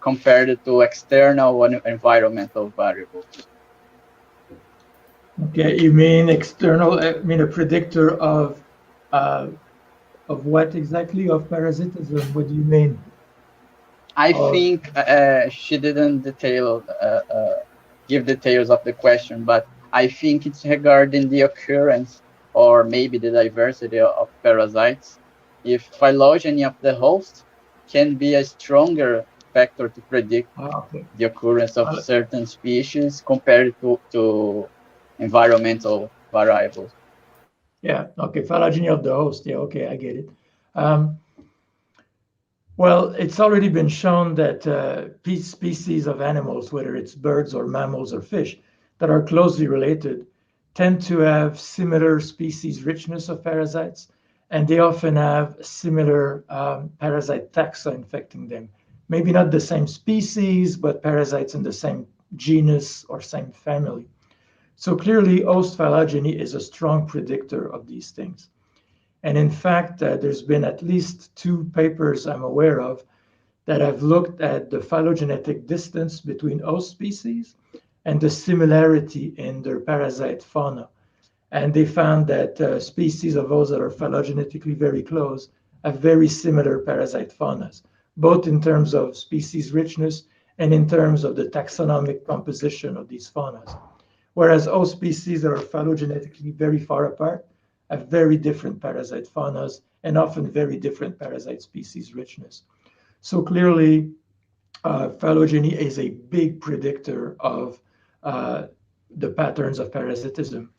compared to external and environmental variables. Okay, you mean external? I mean a predictor of what exactly? Of parasitism? What do you mean? I Of think she didn't give details of the question, but I think it's regarding the occurrence or maybe the diversity of parasites. If phylogeny of the host can be a stronger factor to predict okay. the occurrence of Uh, certain species compared to environmental variables. yeah. Okay. Phylogeny of the host. Yeah. Okay. I get it. Um, Well, it's already been shown that species of animals, whether it's birds or mammals or fish, that are closely related, tend to have similar species richness of parasites, and they often have similar parasite taxa infecting them. Maybe not the same species, but parasites in the same genus or same family. So clearly, host phylogeny is a strong predictor of these things. And in fact, there's been at least two papers I'm aware of that have looked at the phylogenetic distance between host species and the similarity in their parasite fauna. And they found that species of those that are phylogenetically very close have very similar parasite faunas, both in terms of species richness and in terms of the taxonomic composition of these faunas. Whereas host species that are phylogenetically very far apart have very different parasite faunas and often very different parasite species richness. So clearly, phylogeny is a big predictor of the patterns of parasitism.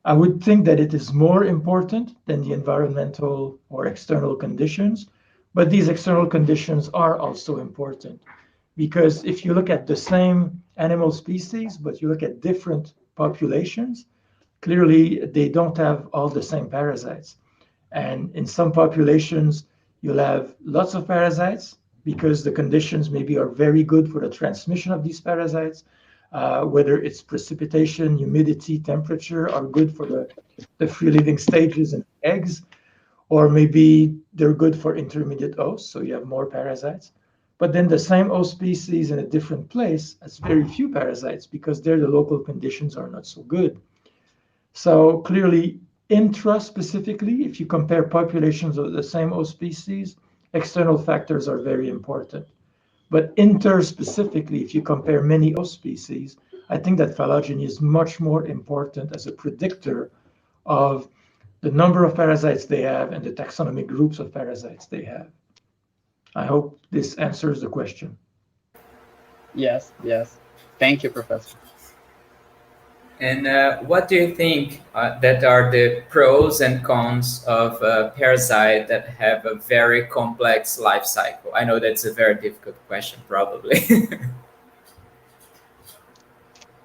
I would think that it is more important than the environmental or external conditions, but these external conditions are also important because if you look at the same animal species, but you look at different populations, clearly they don't have all the same parasites. And in some populations, you'll have lots of parasites because the conditions maybe are very good for the transmission of these parasites, whether it's precipitation, humidity, temperature are good for the free living stages and eggs, or maybe they're good for intermediate hosts, so you have more parasites. But then the same host species in a different place has very few parasites because there the local conditions are not so good. So clearly, intra-specifically, if you compare populations of the same host species, external factors are very important. But inter-specifically, if you compare many host species, I think that phylogeny is much more important as a predictor of the number of parasites they have and the taxonomic groups of parasites they have. I hope this answers the question. Yes, yes. Thank you, Professor. And what do you think that are the pros and cons of a parasite that have a very complex life cycle? I know that's a very difficult question, probably.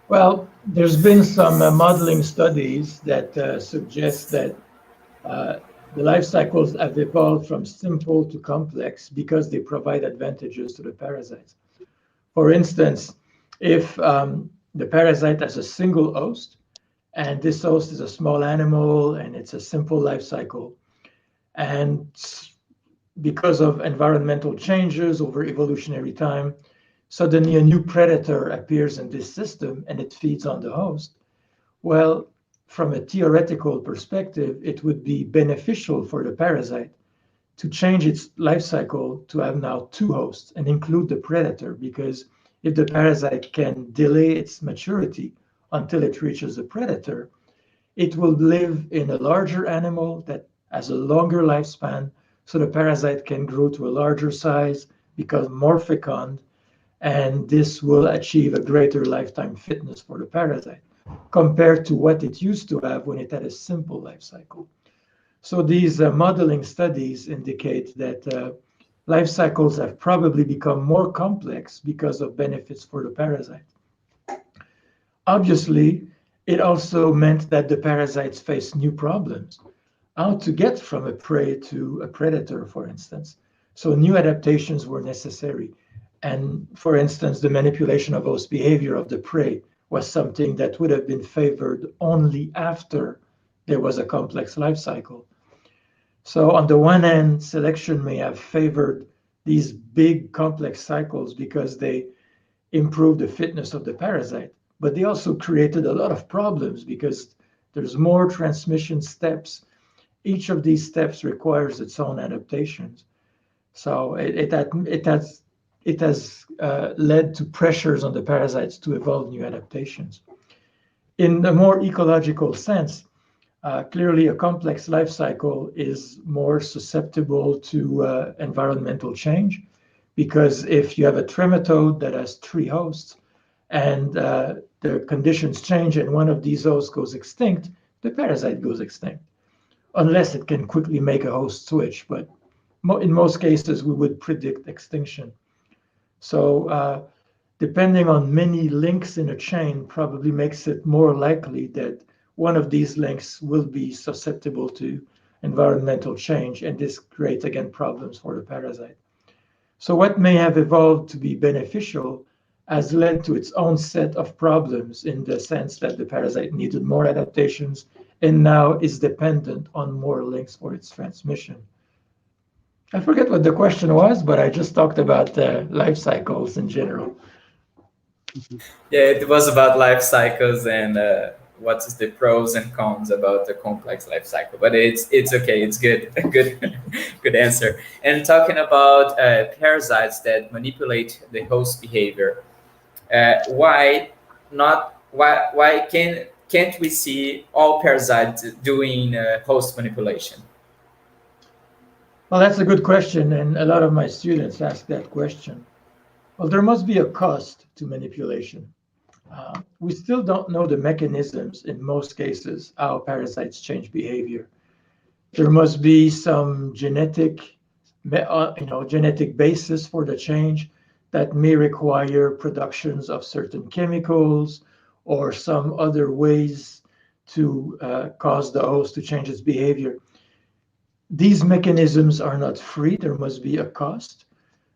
Well, there's been some modeling studies that suggest that the life cycles have evolved from simple to complex because they provide advantages to the parasites. For instance, if the parasite has a single host, and this host is a small animal and it's a simple life cycle, and because of environmental changes over evolutionary time, suddenly a new predator appears in this system and it feeds on the host. Well, from a theoretical perspective, it would be beneficial for the parasite to change its life cycle to have now two hosts and include the predator, because if the parasite can delay its maturity until it reaches the predator, it will live in a larger animal that has a longer lifespan, so the parasite can grow to a larger size, become more fecund, and this will achieve a greater lifetime fitness for the parasite compared to what it used to have when it had a simple life cycle. So these modeling studies indicate that life cycles have probably become more complex because of benefits for the parasite. Obviously, it also meant that the parasites face new problems. How to get from a prey to a predator, for instance. So new adaptations were necessary. And for instance, the manipulation of host behavior of the prey was something that would have been favored only after there was a complex life cycle. So on the one hand, selection may have favored these big complex cycles because they improve the fitness of the parasite, but they also created a lot of problems because there's more transmission steps. Each of these steps requires its own adaptations. So it has led to pressures on the parasites to evolve new adaptations. In a more ecological sense, clearly a complex life cycle is more susceptible to environmental change, because if you have a trematode that has three hosts and the conditions change and one of these hosts goes extinct, the parasite goes extinct, unless it can quickly make a host switch. But in most cases, we would predict extinction. So depending on many links in a chain probably makes it more likely that one of these links will be susceptible to environmental change, and this creates, again, problems for the parasite. So what may have evolved to be beneficial has led to its own set of problems, in the sense that the parasite needed more adaptations and now is dependent on more links for its transmission. I forget what the question was, but I just talked about life cycles in general. Yeah, it was about life cycles and what's the pros and cons about the complex life cycle. But it's okay. It's good. Good, good answer. And talking about parasites that manipulate the host behavior, why not? Why can't we see all parasites doing host manipulation? Well, that's a good question, and a lot of my students ask that question. Well, there must be a cost to manipulation. We still don't know the mechanisms in most cases how parasites change behavior. There must be some genetic, genetic basis for the change that may require productions of certain chemicals or some other ways to cause the host to change its behavior. These mechanisms are not free. There must be a cost.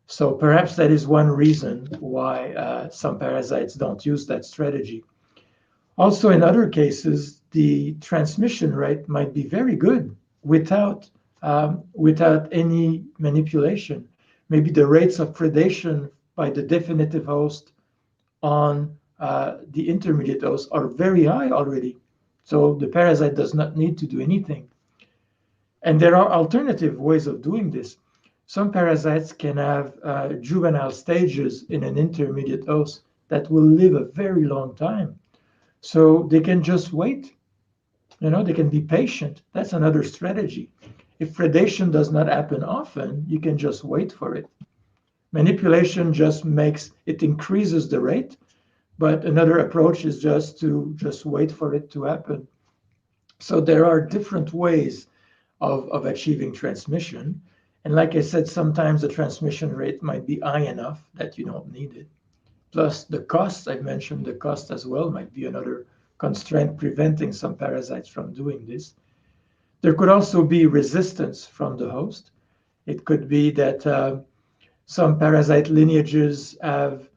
So perhaps that is one reason why some parasites don't use that strategy. Also, in other cases, the transmission rate might be very good without any manipulation. Maybe the rates of predation by the definitive host on the intermediate host are very high already. So the parasite does not need to do anything. And there are alternative ways of doing this. Some parasites can have juvenile stages in an intermediate host that will live a very long time. So they can just wait. They can be patient. That's another strategy. If predation does not happen often, you can just wait for it. Manipulation just increases the rate, but another approach is just to wait for it to happen. So there are different ways of achieving transmission. And like I said, sometimes the transmission rate might be high enough that you don't need it. Plus the cost, I mentioned the cost as well, might be another constraint preventing some parasites from doing this. There could also be resistance from the host. It could be that some parasite lineages have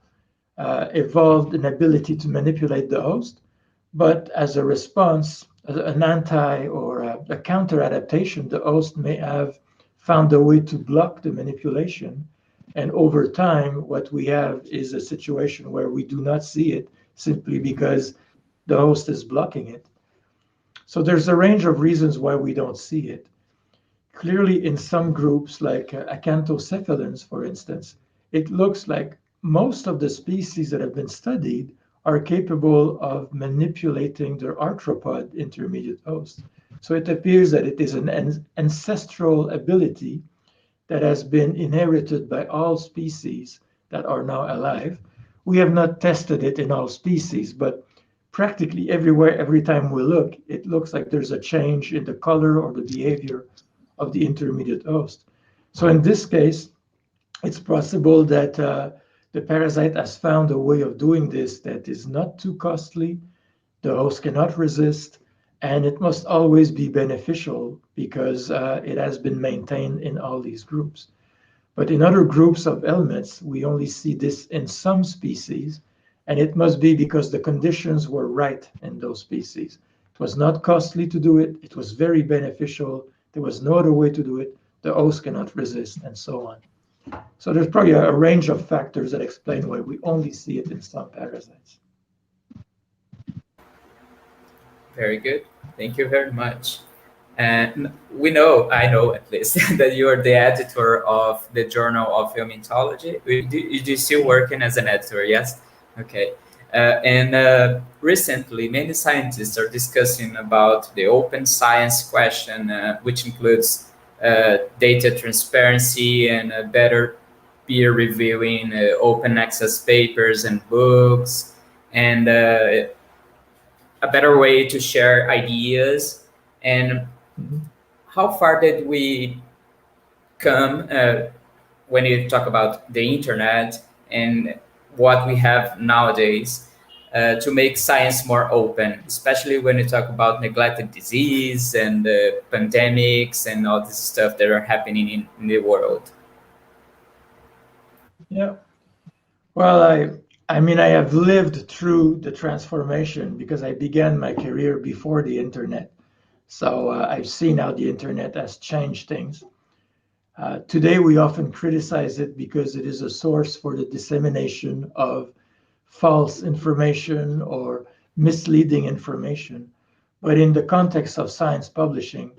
evolved an ability to manipulate the host, but as a response, an anti or a counter adaptation, the host may have found a way to block the manipulation. And over time, what we have is a situation where we do not see it simply because the host is blocking it. So there's a range of reasons why we don't see it. Clearly, in some groups, like acanthocephalans, for instance, it looks like most of the species that have been studied are capable of manipulating their arthropod intermediate host. So it appears that it is an ancestral ability that has been inherited by all species that are now alive. We have not tested it in all species, but practically everywhere, every time we look, it looks like there's a change in the color or the behavior of the intermediate host. So in this case, it's possible that the parasite has found a way of doing this that is not too costly, the host cannot resist, and it must always be beneficial because it has been maintained in all these groups. But in other groups of elements, we only see this in some species, and it must be because the conditions were right in those species. It was not costly to do it, it was very beneficial, there was no other way to do it, the host cannot resist, and so on. So there's probably a range of factors that explain why we only see it in some parasites. Very good. Thank you very much. And I know at least, that you are the editor of the Journal of Helmintology. You still working as an editor, yes? Okay. And recently, many scientists are discussing about the open science question, which includes data transparency and better peer reviewing, open access papers and books, and a better way to share ideas. And how far did we come when you talk about the internet and what we have nowadays to make science more open, especially when you talk about neglected disease and pandemics and all this stuff that are happening in the world? Yeah. Well, I mean, I have lived through the transformation because I began my career before the internet. So I've seen how the internet has changed things. Today, we often criticize it because it is a source for the dissemination of false information or misleading information. But in the context of science publishing,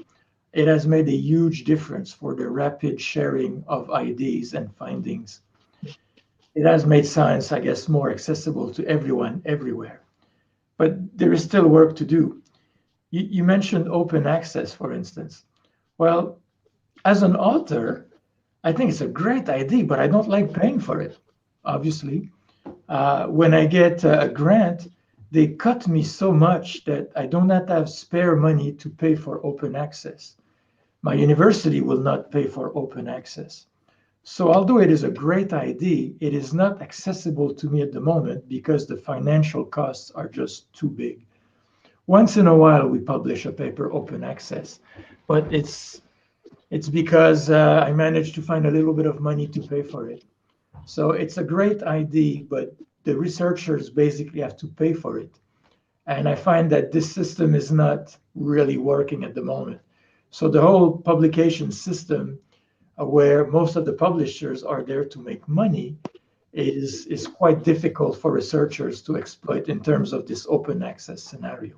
it has made a huge difference for the rapid sharing of ideas and findings. It has made science, I guess, more accessible to everyone, everywhere. But there is still work to do. You mentioned open access, for instance. Well, as an author, I think it's a great idea, but I don't like paying for it. obviously. When I get a grant, they cut me so much that I do not have spare money to pay for open access. My university will not pay for open access. So although it is a great idea, it is not accessible to me at the moment because the financial costs are just too big. Once in a while, we publish a paper open access, but it's because I managed to find a little bit of money to pay for it. So it's a great idea, but the researchers basically have to pay for it. And I find that this system is not really working at the moment. So the whole publication system, where most of the publishers are there to make money, is quite difficult for researchers to exploit in terms of this open access scenario.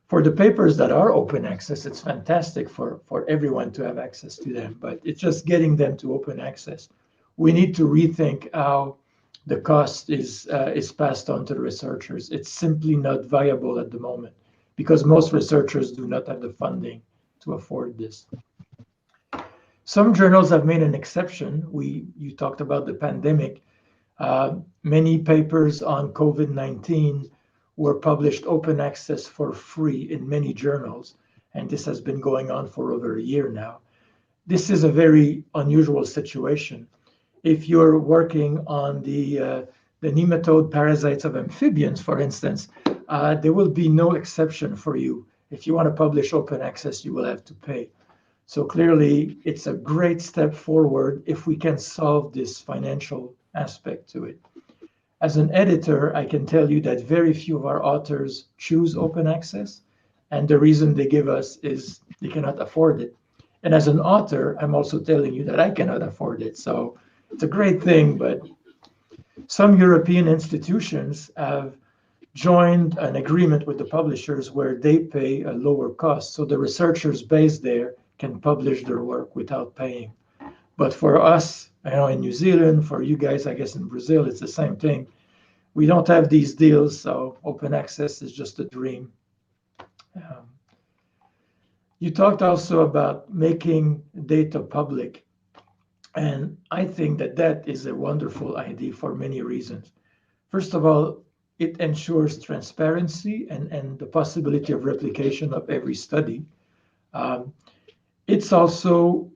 For the papers that are open access, it's fantastic for everyone to have access to them, but it's just getting them to open access. We need to rethink how the cost is passed on to the researchers. It's simply not viable at the moment because most researchers do not have the funding to afford this. Some journals have made an exception. You talked about the pandemic. Many papers on COVID-19 were published open access for free in many journals, and this has been going on for over a year now. This is a very unusual situation. If you're working on the nematode parasites of amphibians, for instance, there will be no exception for you. If you want to publish open access, you will have to pay. So clearly, it's a great step forward if we can solve this financial aspect to it. As an editor, I can tell you that very few of our authors choose open access, and the reason they give us is they cannot afford it. And as an author, I'm also telling you that I cannot afford it. So it's a great thing, but some European institutions have joined an agreement with the publishers where they pay a lower cost. So the researchers based there can publish their work without paying. But for us, in New Zealand, for you guys, I guess in Brazil, it's the same thing. We don't have these deals, so open access is just a dream. You talked also about making data public. And I think that that is a wonderful idea for many reasons. First of all, it ensures transparency and the possibility of replication of every study. It's also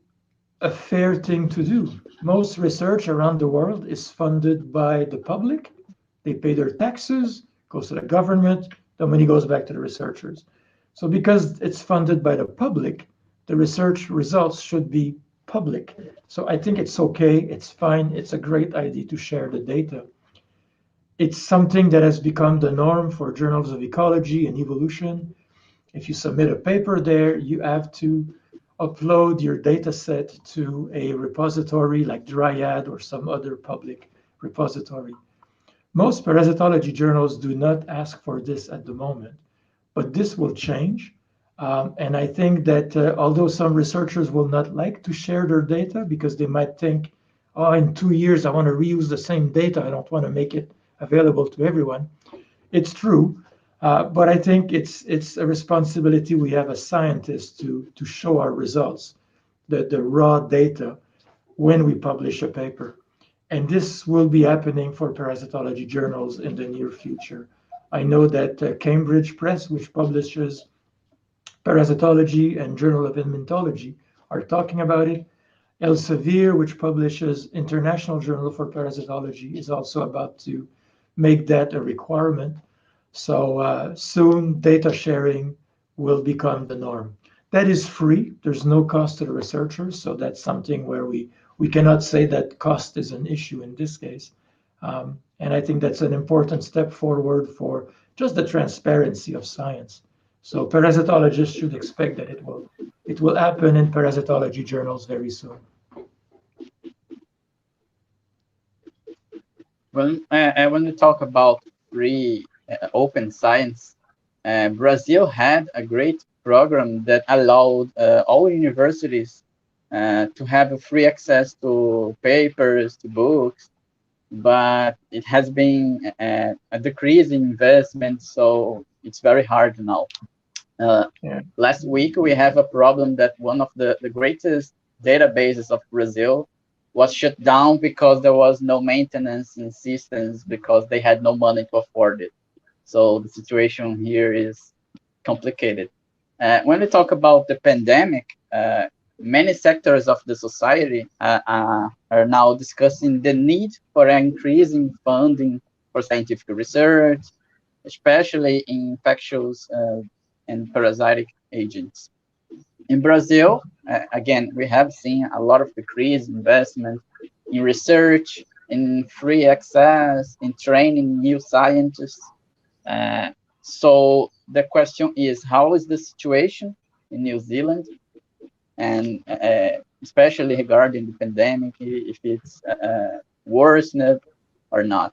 a fair thing to do. Most research around the world is funded by the public. They pay their taxes, goes to the government, the money goes back to the researchers. So because it's funded by the public, the research results should be public. So I think it's okay, it's fine, it's a great idea to share the data. It's something that has become the norm for journals of ecology and evolution. If you submit a paper there, you have to upload your data set to a repository like Dryad or some other public repository. Most parasitology journals do not ask for this at the moment, but this will change. And I think that although some researchers will not like to share their data because they might think, oh, in 2 years, I want to reuse the same data. I don't want to make it available to everyone. It's true. But I think it's a responsibility we have as scientists to show our results, the raw data, when we publish a paper. And this will be happening for parasitology journals in the near future. I know that Cambridge Press, which publishes Parasitology and Journal of Immunology, are talking about it. Elsevier, which publishes International Journal for Parasitology, is also about to make that a requirement. So soon data sharing will become the norm. That is free. There's no cost to the researchers. So that's something where we cannot say that cost is an issue in this case. And I think that's an important step forward for just the transparency of science. So parasitologists should expect that it will happen in parasitology journals very soon. When I want to talk about free open science, Brazil had a great program that allowed all universities to have a free access to papers, to books, but it has been a decrease in investment, so it's very hard now. Last week, we have a problem that one of the greatest databases of Brazil was shut down because there was no maintenance in systems because they had no money to afford it. So the situation here is complicated. When we talk about the pandemic, many sectors of the society are now discussing the need for increasing funding for scientific research, especially in infectious and parasitic agents. In Brazil, again, we have seen a lot of decreased investment in research, in free access, in training new scientists. Uh, so the question is, how is the situation in New Zealand, and especially regarding the pandemic, if it's worsened or not?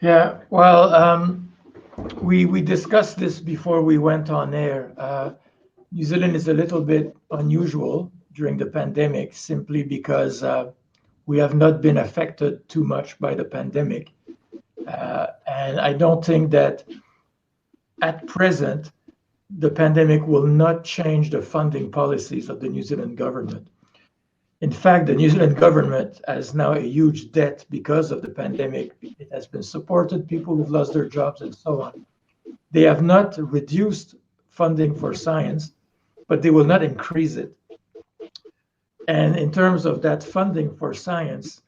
Yeah, well, we discussed this before we went on air. New Zealand is a little bit unusual during the pandemic simply because we have not been affected too much by the pandemic. And I don't think that at present, the pandemic will not change the funding policies of the New Zealand government. In fact, the New Zealand government has now a huge debt because of the pandemic. It has been supported people who've lost their jobs and so on. They have not reduced funding for science, but they will not increase it. And in terms of that funding for science,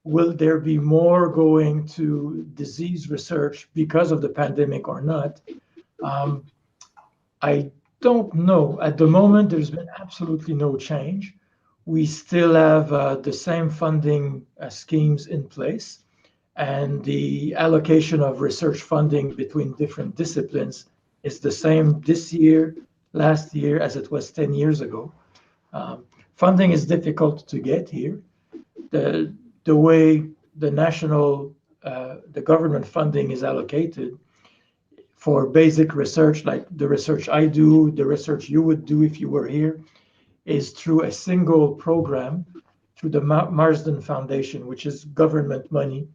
will there be more going to disease research because of the pandemic or not? I don't know. At the moment, there's been absolutely no change. We still have the same funding schemes in place, and the allocation of research funding between different disciplines is the same this year, last year, as it was 10 years ago. Funding is difficult to get here. The way the government funding is allocated for basic research, like the research I do, the research you would do if you were here, is through a single program through the Marsden Foundation, which is government money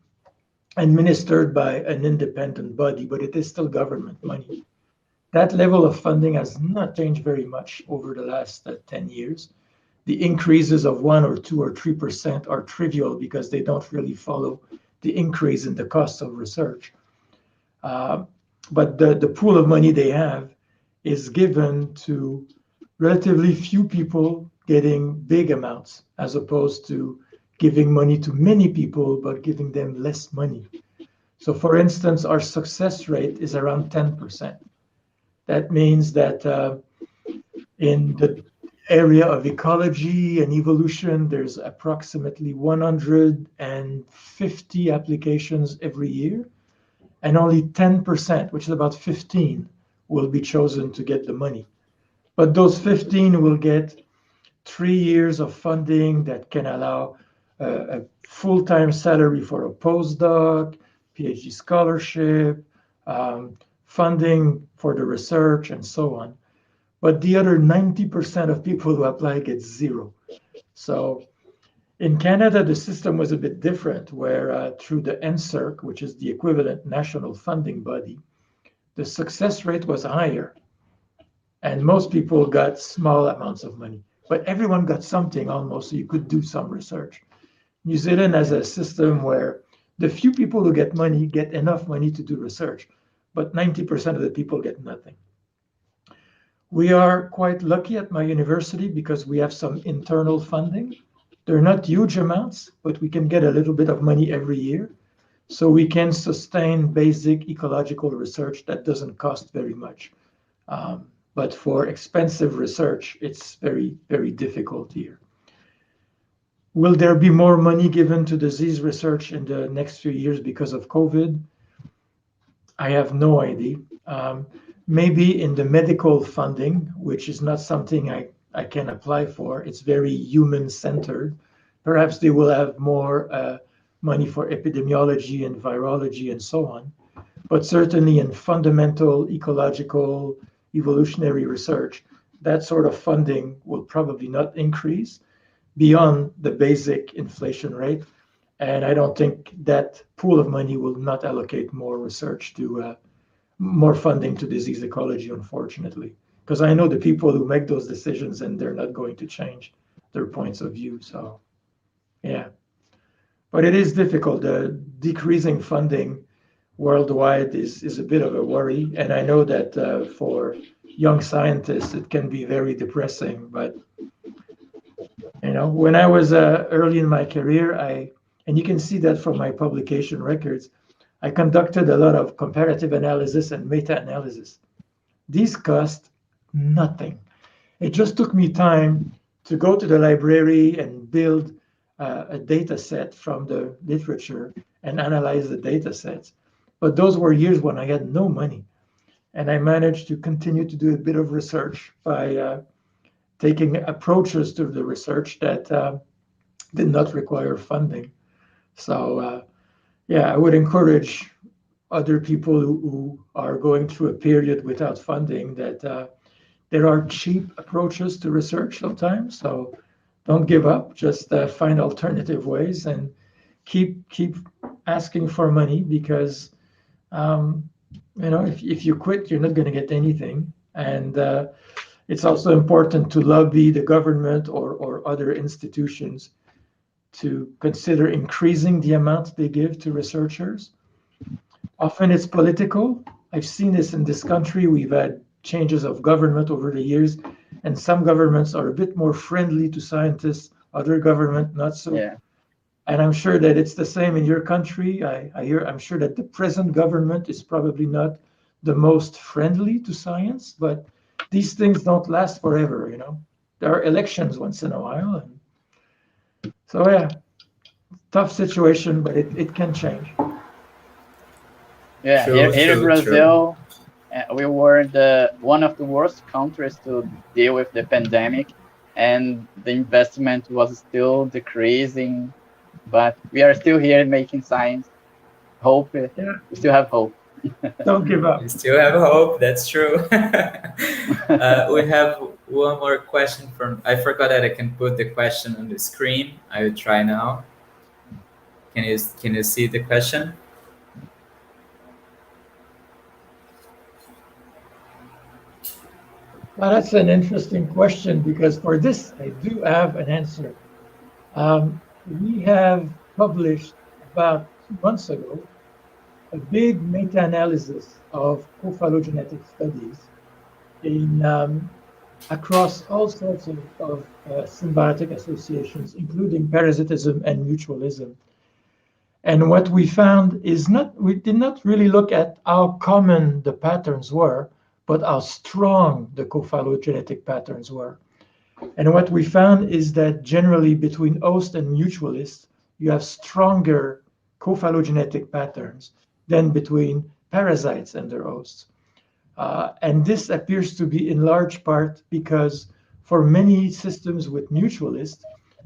administered by an independent body, but it is still government money. That level of funding has not changed very much over the last 10 years. The increases of 1 or 2 or 3% are trivial because they don't really follow the increase in the cost of research. But the pool of money they have is given to relatively few people getting big amounts, as opposed to giving money to many people, but giving them less money. So for instance, our success rate is around 10%. That means that in the area of ecology and evolution, there's approximately 150 applications every year, and only 10%, which is about 15, will be chosen to get the money. But those 15 will get 3 years of funding that can allow a full-time salary for a postdoc, PhD scholarship, funding for the research, and so on. But the other 90% of people who apply get zero. So in Canada, the system was a bit different, where through the NSERC, which is the equivalent national funding body, the success rate was higher. And most people got small amounts of money, but everyone got something almost, so you could do some research. New Zealand has a system where the few people who get enough money to do research, but 90% of the people get nothing. We are quite lucky at my university because we have some internal funding. They're not huge amounts, but we can get a little bit of money every year. So we can sustain basic ecological research that doesn't cost very much. But for expensive research, it's very, very difficult here. Will there be more money given to disease research in the next few years because of COVID? I have no idea. Maybe in the medical funding, which is not something I can apply for. It's very human-centered. Perhaps they will have more money for epidemiology and virology and so on. But certainly in fundamental ecological evolutionary research, that sort of funding will probably not increase beyond the basic inflation rate. And I don't think that pool of money will not allocate more research to more funding to disease ecology, unfortunately, because I know the people who make those decisions and they're not going to change. their points of view. So, yeah. But it is difficult. Decreasing funding worldwide is a bit of a worry. And I know that for young scientists, it can be very depressing. But, when I was early in my career, and you can see that from my publication records, I conducted a lot of comparative analysis and meta-analysis. These cost nothing. It just took me time to go to the library and build a data set from the literature and analyze the data sets. But those were years when I had no money. And I managed to continue to do a bit of research by taking approaches to the research that did not require funding. So, yeah, I would encourage other people who are going through a period without funding that there are cheap approaches to research sometimes. So don't give up. Just find alternative ways and keep asking for money, because if you quit, you're not going to get anything. And it's also important to lobby the government or other institutions to consider increasing the amount they give to researchers. Often it's political. I've seen this in this country. We've had changes of government over the years, and some governments are a bit more friendly to scientists, other government not so. Yeah. And I'm sure that it's the same in your country. I'm sure that the present government is probably not the most friendly to science, but these things don't last forever, There are elections once in a while. And so, yeah, tough situation, but it can change. Yeah, True, here in true, Brazil, we were one of the worst countries to deal with the pandemic, and the investment was still decreasing, but we are still here making science. Hope, Yeah. we still have hope. Don't give up. We still have hope. That's true. We have one more question I forgot that I can put the question on the screen. I will try now. Can you see the question? Well, that's an interesting question, because for this, I do have an answer. We have published about 2 months ago a big meta-analysis of co-phylogenetic studies across all sorts of symbiotic associations, including parasitism and mutualism. And what we found is we did not really look at how common the patterns were, but how strong the co-phylogenetic patterns were. And what we found is that generally between host and mutualist, you have stronger co-phylogenetic patterns than between parasites and their hosts. And this appears to be in large part because for many systems with mutualist,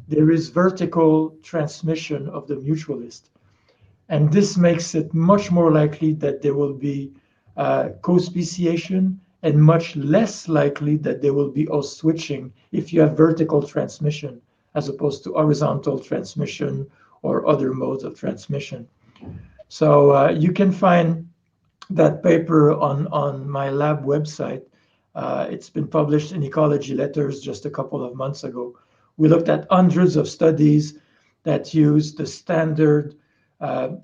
there is vertical transmission of the mutualist. And this makes it much more likely that there will be co-speciation, and much less likely that there will be host switching if you have vertical transmission as opposed to horizontal transmission or other modes of transmission. So you can find that paper on my lab website. It's been published in Ecology Letters just a couple of months ago. We looked at hundreds of studies that use the standard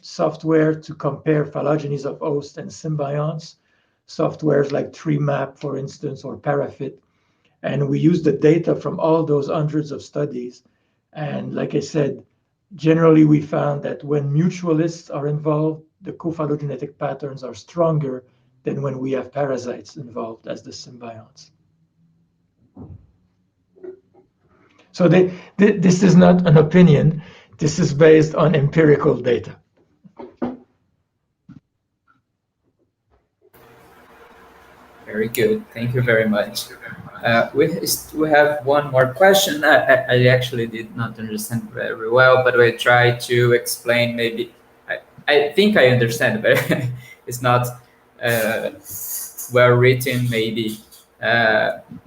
software to compare phylogenies of hosts and symbionts, softwares like TreeMap, for instance, or Parafit. And we use the data from all those hundreds of studies. And like I said, generally we found that when mutualists are involved, the co-phylogenetic patterns are stronger than when we have parasites involved as the symbionts. So this is not an opinion. This is based on empirical data. Very good. Thank you very much. We have one more question. I actually did not understand very well, but I try to explain. Maybe I think I understand, but it's not well written. Maybe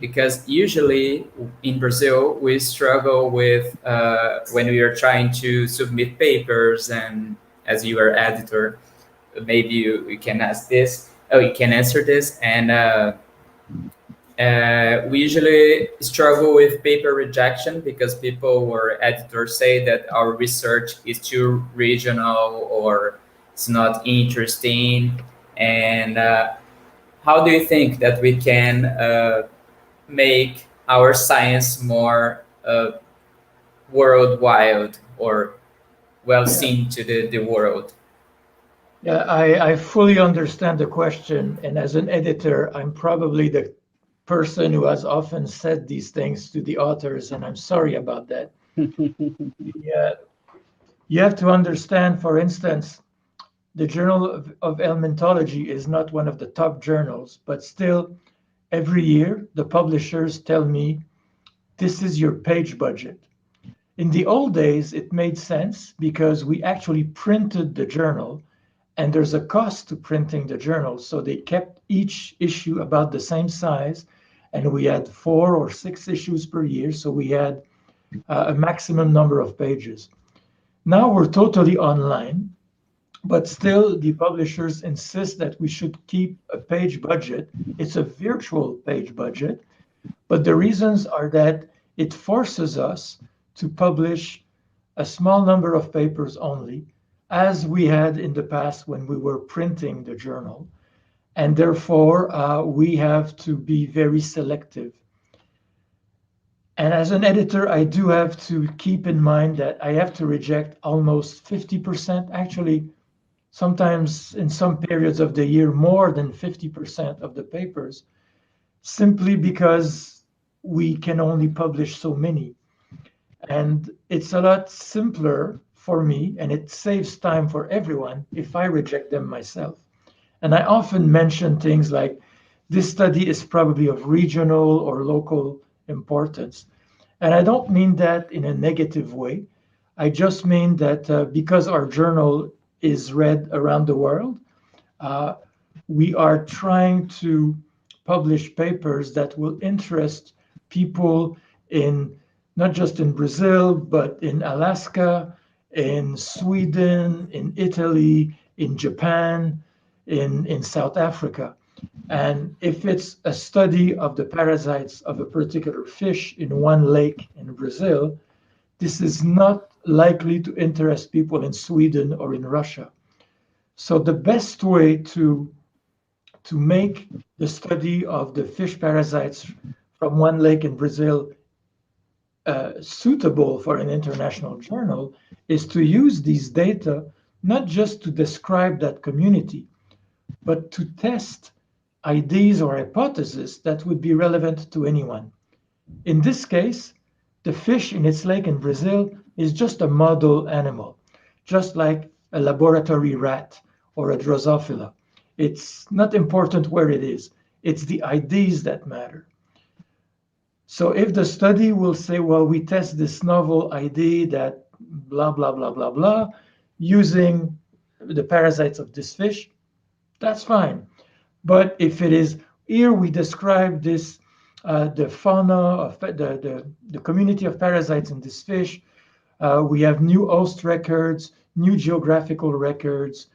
because usually in Brazil we struggle with when we are trying to submit papers, and as you are editor, maybe you can ask this. Oh, you can answer this. And We usually struggle with paper rejection because people or editors say that our research is too regional or it's not interesting. And how do you think that we can make our science more worldwide or well seen to the world? Yeah, I fully understand the question. And as an editor, I'm probably the person who has often said these things to the authors, and I'm sorry about that. Yeah, you have to understand, for instance, the Journal of Elementology is not one of the top journals, but still, every year, the publishers tell me, this is your page budget. In the old days, it made sense because we actually printed the journal, and there's a cost to printing the journal. So they kept each issue about the same size, and we had 4 or 6 issues per year. So we had a maximum number of pages. Now we're totally online, but still the publishers insist that we should keep a page budget. It's a virtual page budget, but the reasons are that it forces us to publish a small number of papers only, as we had in the past when we were printing the journal. And therefore, we have to be very selective. And as an editor, I do have to keep in mind that I have to reject almost 50%, actually, sometimes in some periods of the year, more than 50% of the papers, simply because we can only publish so many. And it's a lot simpler for me, and it saves time for everyone if I reject them myself. And I often mention things like, this study is probably of regional or local importance. And I don't mean that in a negative way. I just mean that because our journal is read around the world, we are trying to publish papers that will interest people in not just in Brazil, but in Alaska, in Sweden, in Italy, in Japan, in South Africa. And if it's a study of the parasites of a particular fish in one lake in Brazil, this is not likely to interest people in Sweden or in Russia. So the best way to make the study of the fish parasites from one lake in Brazil suitable for an international journal is to use these data not just to describe that community, but to test ideas or hypotheses that would be relevant to anyone. In this case, the fish in its lake in Brazil is just a model animal, just like a laboratory rat or a Drosophila. It's not important where it is. It's the ideas that matter. So if the study will say, well, we test this novel idea that blah, blah, blah, blah, blah, using the parasites of this fish, that's fine. But if it is, here we describe this, the fauna of the community of parasites in this fish, we have new host records, new geographical records,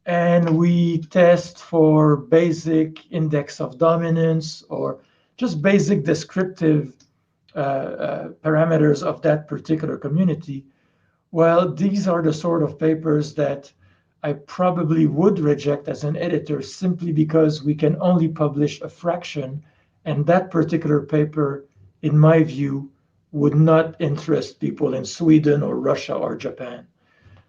and we test for basic index of dominance or just basic descriptive parameters of that particular community. Well, these are the sort of papers that I probably would reject as an editor simply because we can only publish a fraction, and that particular paper, in my view, would not interest people in Sweden or Russia or Japan.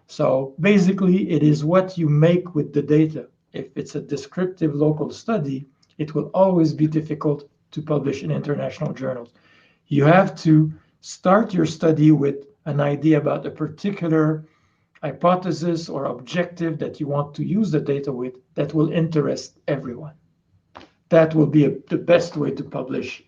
So basically, it is what you make with the data. If it's a descriptive local study, it will always be difficult to publish in international journals. You have to start your study with an idea about a particular hypothesis or objective that you want to use the data with that will interest everyone. That will be the best way to publish,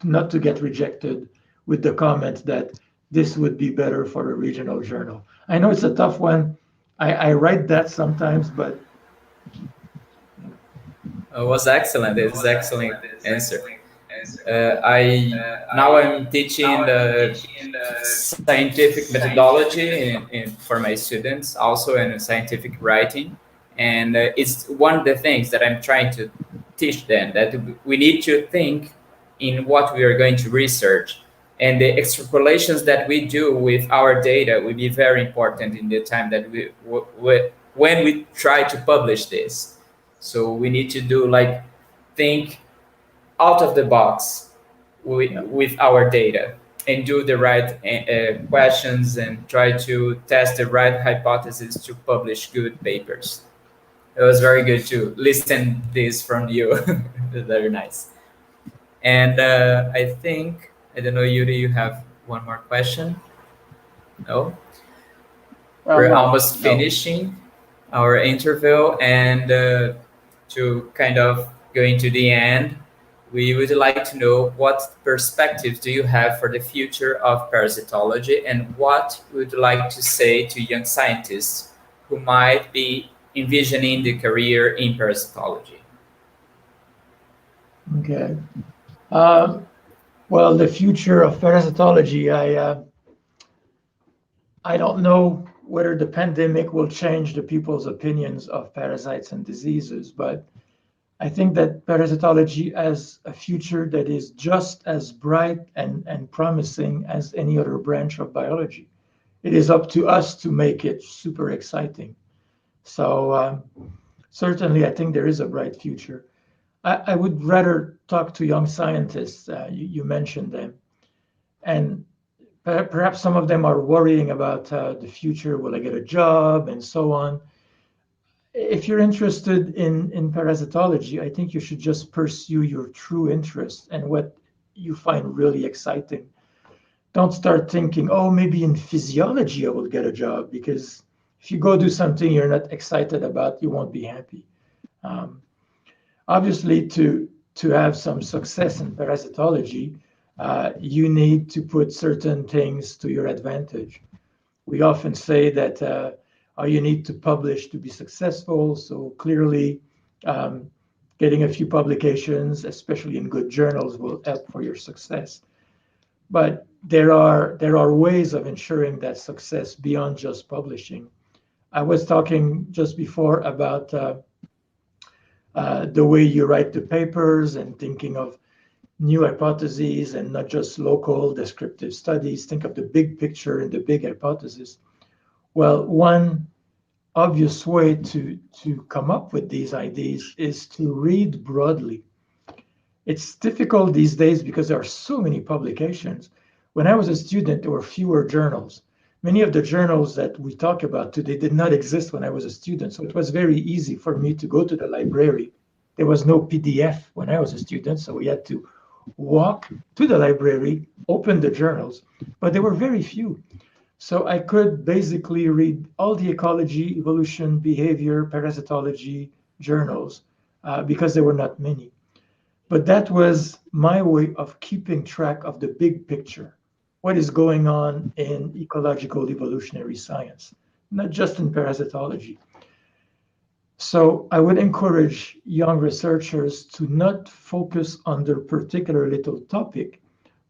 not to get rejected with the comment that this would be better for a regional journal. I know it's a tough one. I write that sometimes, but It was excellent. It was excellent answer. I'm teaching the scientific methodology for my students, also in scientific writing, and it's one of the things that I'm trying to teach them that we need to think in what we are going to research. And the extrapolations that we do with our data will be very important in the time that when we try to publish this. So we need to do like think out of the box with our data and do the right questions and try to test the right hypothesis to publish good papers. It was very good to listen this from you. Very nice. And I think, I don't know, Yuri, you have one more question? No? We're No, almost finishing our interview, and to kind of go into the end, we would like to know what perspectives do you have for the future of parasitology, and what would you like to say to young scientists who might be envisioning the career in parasitology? Okay. Well, the future of parasitology, I don't know whether the pandemic will change the people's opinions of parasites and diseases, but I think that parasitology has a future that is just as bright and promising as any other branch of biology. It is up to us to make it super exciting. So certainly, I think there is a bright future. I would rather talk to young scientists. You mentioned them, and perhaps some of them are worrying about the future. Will I get a job and so on? If you're interested in parasitology, I think you should just pursue your true interest and what you find really exciting. Don't start thinking, oh, maybe in physiology I will get a job, because if you go do something you're not excited about, you won't be happy. Obviously, to have some success in parasitology, you need to put certain things to your advantage. We often say that you need to publish to be successful. So clearly, getting a few publications, especially in good journals, will help for your success. But there are ways of ensuring that success beyond just publishing. I was talking just before about the way you write the papers and thinking of new hypotheses and not just local descriptive studies. Think of the big picture and the big hypothesis. Well, one obvious way to come up with these ideas is to read broadly. It's difficult these days because there are so many publications. When I was a student, there were fewer journals. Many of the journals that we talk about today did not exist when I was a student. So it was very easy for me to go to the library. There was no PDF when I was a student, so we had to walk to the library, open the journals, but there were very few. So I could basically read all the ecology, evolution, behavior, parasitology journals because there were not many. But that was my way of keeping track of the big picture. What is going on in ecological evolutionary science, not just in parasitology. So I would encourage young researchers to not focus on their particular little topic,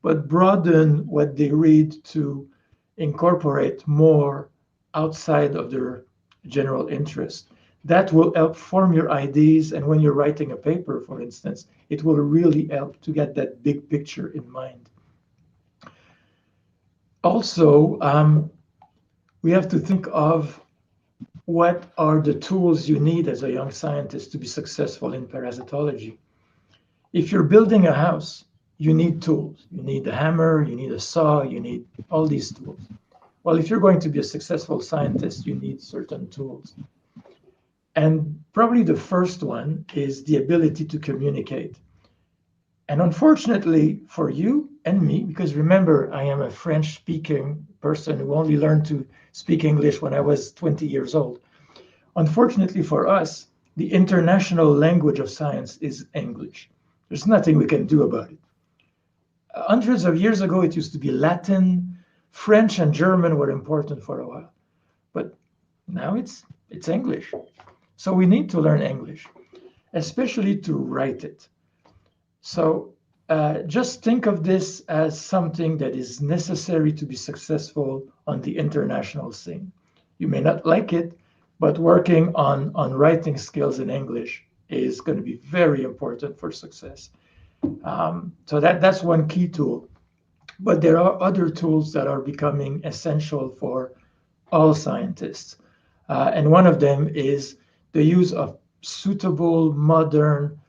but broaden what they read to incorporate more outside of their general interest. That will help form your ideas. And when you're writing a paper, for instance, it will really help to get that big picture in mind. Also, we have to think of what are the tools you need as a young scientist to be successful in parasitology. If you're building a house, you need tools. You need a hammer, you need a saw, you need all these tools. Well, if you're going to be a successful scientist, you need certain tools. And probably the first one is the ability to communicate. And unfortunately for you and me, because remember, I am a French-speaking person who only learned to speak English when I was 20 years old. Unfortunately for us, the international language of science is English. There's nothing we can do about it. Hundreds of years ago, it used to be Latin, French, and German were important for a while. But now it's English. So we need to learn English, especially to write it. So just think of this as something that is necessary to be successful on the international scene. You may not like it, but working on writing skills in English is going to be very important for success. So that's one key tool. But there are other tools that are becoming essential for all scientists. And one of them is the use of suitable modern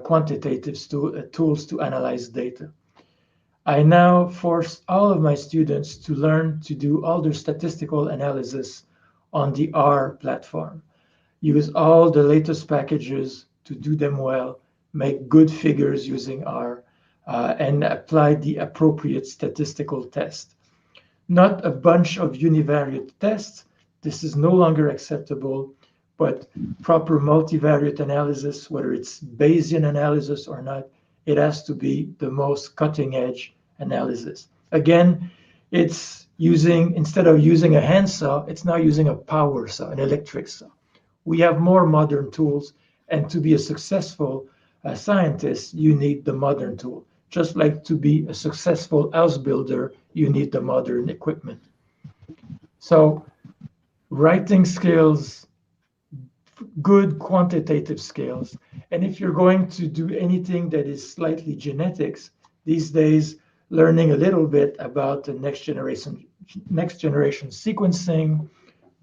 quantitative tools to analyze data. I now force all of my students to learn to do all their statistical analysis on the R platform. Use all the latest packages to do them well, make good figures using R, and apply the appropriate statistical test. Not a bunch of univariate tests. This is no longer acceptable, but proper multivariate analysis, whether it's Bayesian analysis or not, it has to be the most cutting edge analysis. Again, it's using, instead of using a handsaw, it's now using a power saw, an electric saw. We have more modern tools, and to be a successful scientist, you need the modern tool. Just like to be a successful house builder, you need the modern equipment. So writing skills, good quantitative skills. And if you're going to do anything that is slightly genetics, these days, learning a little bit about the next generation sequencing,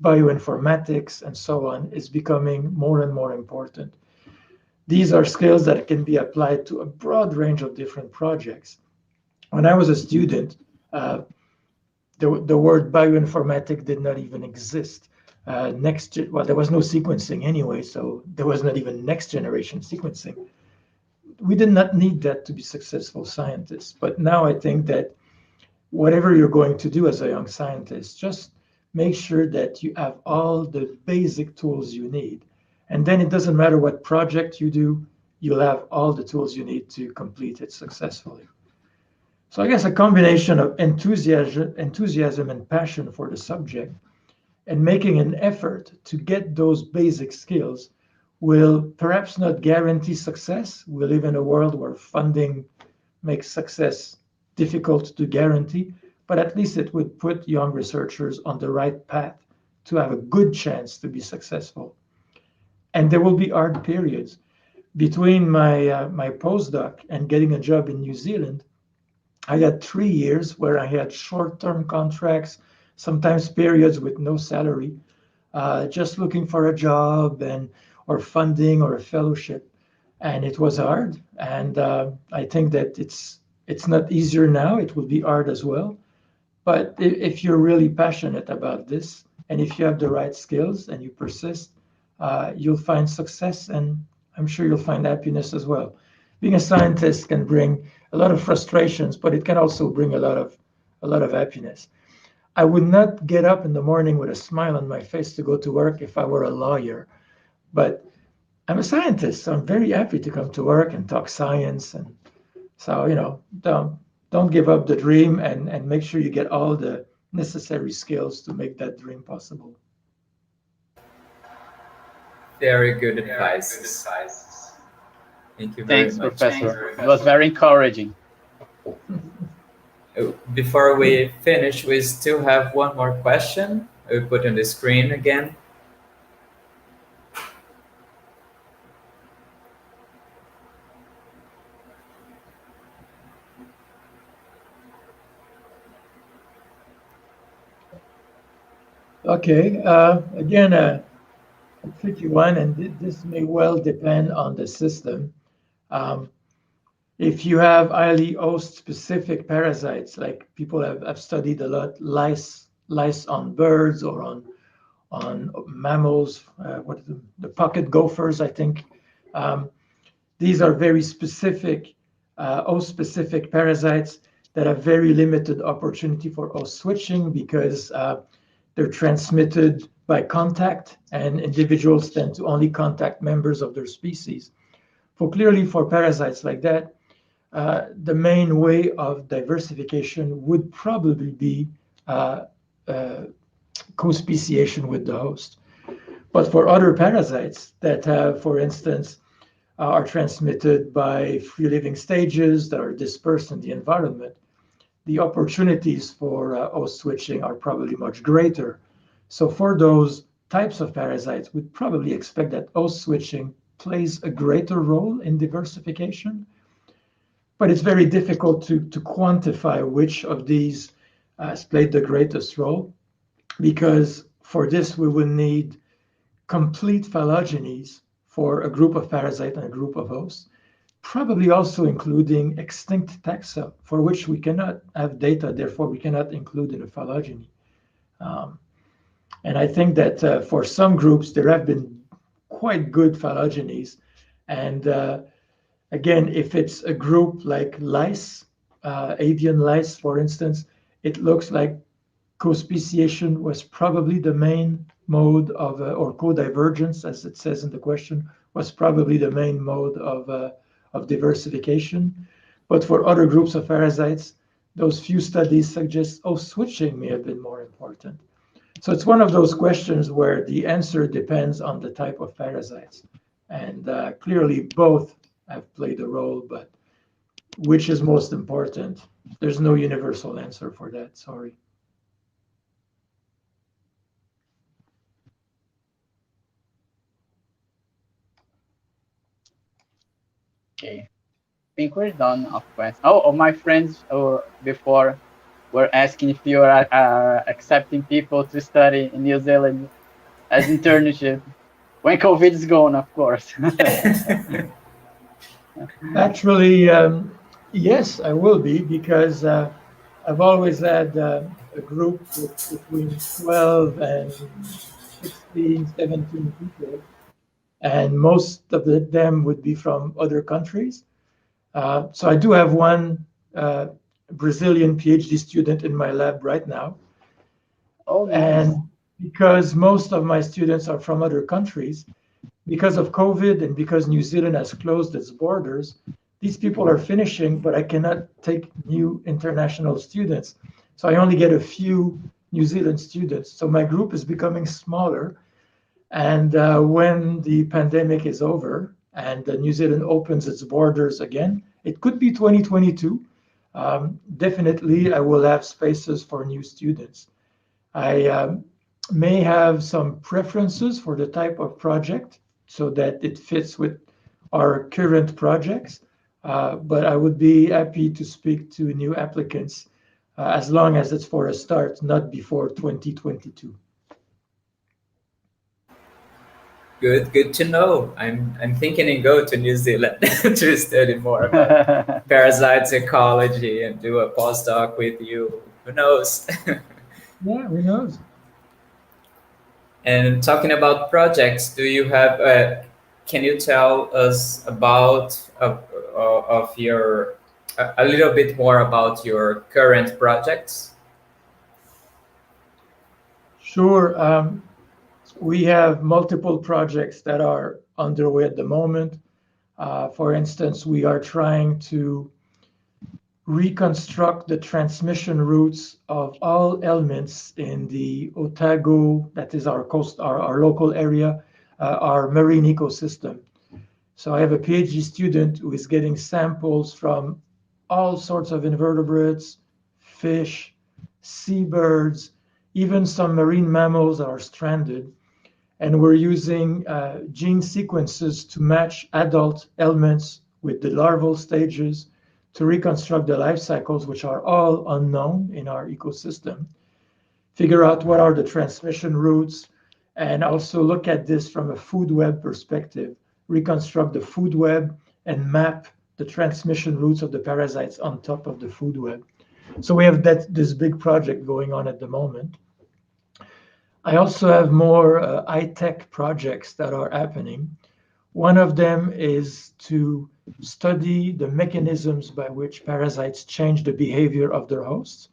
bioinformatics, and so on is becoming more and more important. These are skills that can be applied to a broad range of different projects. When I was a student, the word bioinformatics did not even exist. There was no sequencing anyway, so there was not even next generation sequencing. We did not need that to be successful scientists. But now I think that whatever you're going to do as a young scientist, just make sure that you have all the basic tools you need. And then it doesn't matter what project you do, you'll have all the tools you need to complete it successfully. So I guess a combination of enthusiasm and passion for the subject and making an effort to get those basic skills will perhaps not guarantee success. We live in a world where funding makes success difficult to guarantee, but at least it would put young researchers on the right path to have a good chance to be successful. And there will be hard periods. Between my postdoc and getting a job in New Zealand, I had 3 years where I had short-term contracts, sometimes periods with no salary, just looking for a job or funding or a fellowship. And it was hard. And I think that it's not easier now. It will be hard as well. But if you're really passionate about this, and if you have the right skills and you persist, you'll find success, and I'm sure you'll find happiness as well. Being a scientist can bring a lot of frustrations, but it can also bring a lot of happiness. I would not get up in the morning with a smile on my face to go to work if I were a lawyer, but I'm a scientist, so I'm very happy to come to work and talk science. And so, don't give up the dream, and make sure you get all the necessary skills to make that dream possible. Very good advice. Thank you very Thanks, much. Professor. It was very encouraging. Before we finish, we still have one more question. I will put on the screen again. Okay, again, a tricky one, and this may well depend on the system. If you have highly host-specific parasites, like people have studied a lot, lice on birds or on mammals, the pocket gophers, I think. These are very specific, host-specific parasites that have very limited opportunity for host switching because they're transmitted by contact, and individuals tend to only contact members of their species. Clearly, for parasites like that, the main way of diversification would probably be co-speciation with the host. But for other parasites that have, for instance, are transmitted by free living stages that are dispersed in the environment, the opportunities for host switching are probably much greater. So for those types of parasites, we'd probably expect that host switching plays a greater role in diversification. but it's very difficult to quantify which of these has played the greatest role, because for this we will need complete phylogenies for a group of parasite and a group of hosts, probably also including extinct taxa, for which we cannot have data, therefore we cannot include in a phylogeny. And I think that for some groups, there have been quite good phylogenies. And again, if it's a group like lice, avian lice, for instance, it looks like co-speciation was probably the main mode of, or co-divergence, as it says in the question, was probably the main mode of diversification. But for other groups of parasites, those few studies suggest, oh, switching may have been more important. So it's one of those questions where the answer depends on the type of parasites. And clearly both have played a role, but which is most important? There's no universal answer for that, sorry. Okay, I think we're done of questions. Oh, my friends before were asking if you are accepting people to study in New Zealand as internship when COVID is gone, of course. Actually, yes, I will be, because I've always had a group with between 12 and 16, 17 people, and most of them would be from other countries. So I do have one Brazilian PhD student in my lab right now. Oh, nice. And because most of my students are from other countries, because of COVID and because New Zealand has closed its borders, these people are finishing, but I cannot take new international students. So I only get a few New Zealand students. So my group is becoming smaller. And when the pandemic is over and New Zealand opens its borders again, it could be 2022. Definitely, I will have spaces for new students. I may have some preferences for the type of project so that it fits with our current projects, but I would be happy to speak to new applicants as long as it's for a start, not before 2022. Good to know. I'm thinking and go to New Zealand to study more about parasites ecology and do a postdoc with you. Who knows? Yeah, who knows? And talking about projects, do you have? Can you tell us about of your a little bit more about your current projects? Sure. We have multiple projects that are underway at the moment. For instance, we are trying to reconstruct the transmission routes of all elements in the Otago, that is our coast, our local area, our marine ecosystem. So I have a PhD student who is getting samples from all sorts of invertebrates, fish, seabirds, even some marine mammals that are stranded. And we're using gene sequences to match adult elements with the larval stages to reconstruct the life cycles, which are all unknown in our ecosystem, figure out what are the transmission routes, and also look at this from a food web perspective, reconstruct the food web and map the transmission routes of the parasites on top of the food web. So we have this big project going on at the moment. I also have more high-tech projects that are happening. One of them is to study the mechanisms by which parasites change the behavior of their hosts.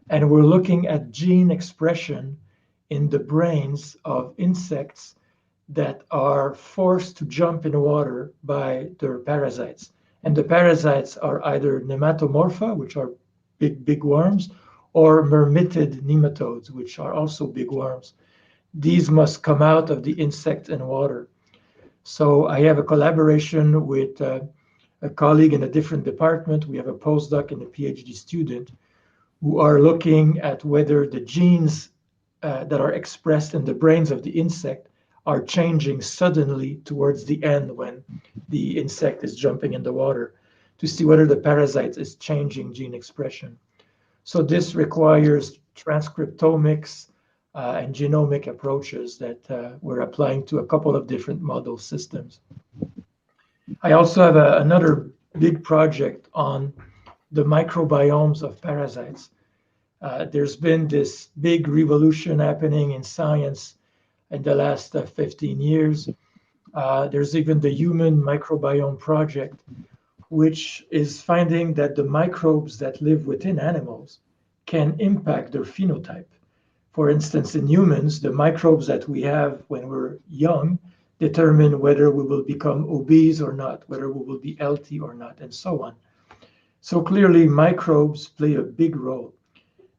And we're looking at gene expression in the brains of insects that are forced to jump in water by their parasites. And the parasites are either nematomorpha, which are big worms, or myrmitid nematodes, which are also big worms. These must come out of the insect and water. So I have a collaboration with a colleague in a different department. We have a postdoc and a PhD student who are looking at whether the genes that are expressed in the brains of the insect are changing suddenly towards the end when the insect is jumping in the water, to see whether the parasite is changing gene expression. So this requires transcriptomics and genomic approaches that we're applying to a couple of different model systems. I also have another big project on the microbiomes of parasites. There's been this big revolution happening in science in the last 15 years. There's even the Human Microbiome Project, which is finding that the microbes that live within animals can impact their phenotype. For instance, in humans, the microbes that we have when we're young determine whether we will become obese or not, whether we will be healthy or not, and so on. So clearly, microbes play a big role.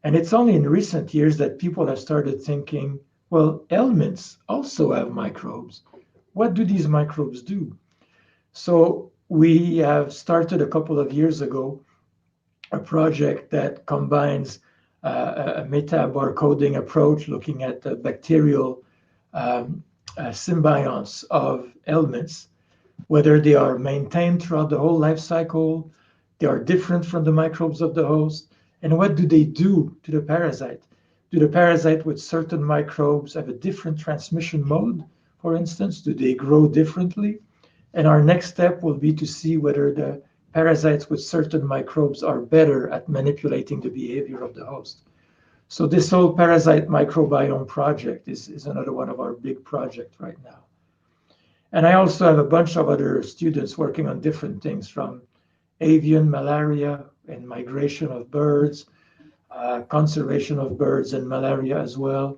And it's only in recent years that people have started thinking, well, ailments also have microbes. What do these microbes do? So we have started a couple of years ago a project that combines a meta-barcoding approach looking at the bacterial symbionts of ailments, whether they are maintained throughout the whole life cycle, they are different from the microbes of the host, and what do they do to the parasite? Do the parasite with certain microbes have a different transmission mode, for instance? Do they grow differently? And our next step will be to see whether the parasites with certain microbes are better at manipulating the behavior of the host. So this whole parasite microbiome project is another one of our big projects right now. And I also have a bunch of other students working on different things, from avian malaria and migration of birds, conservation of birds and malaria as well.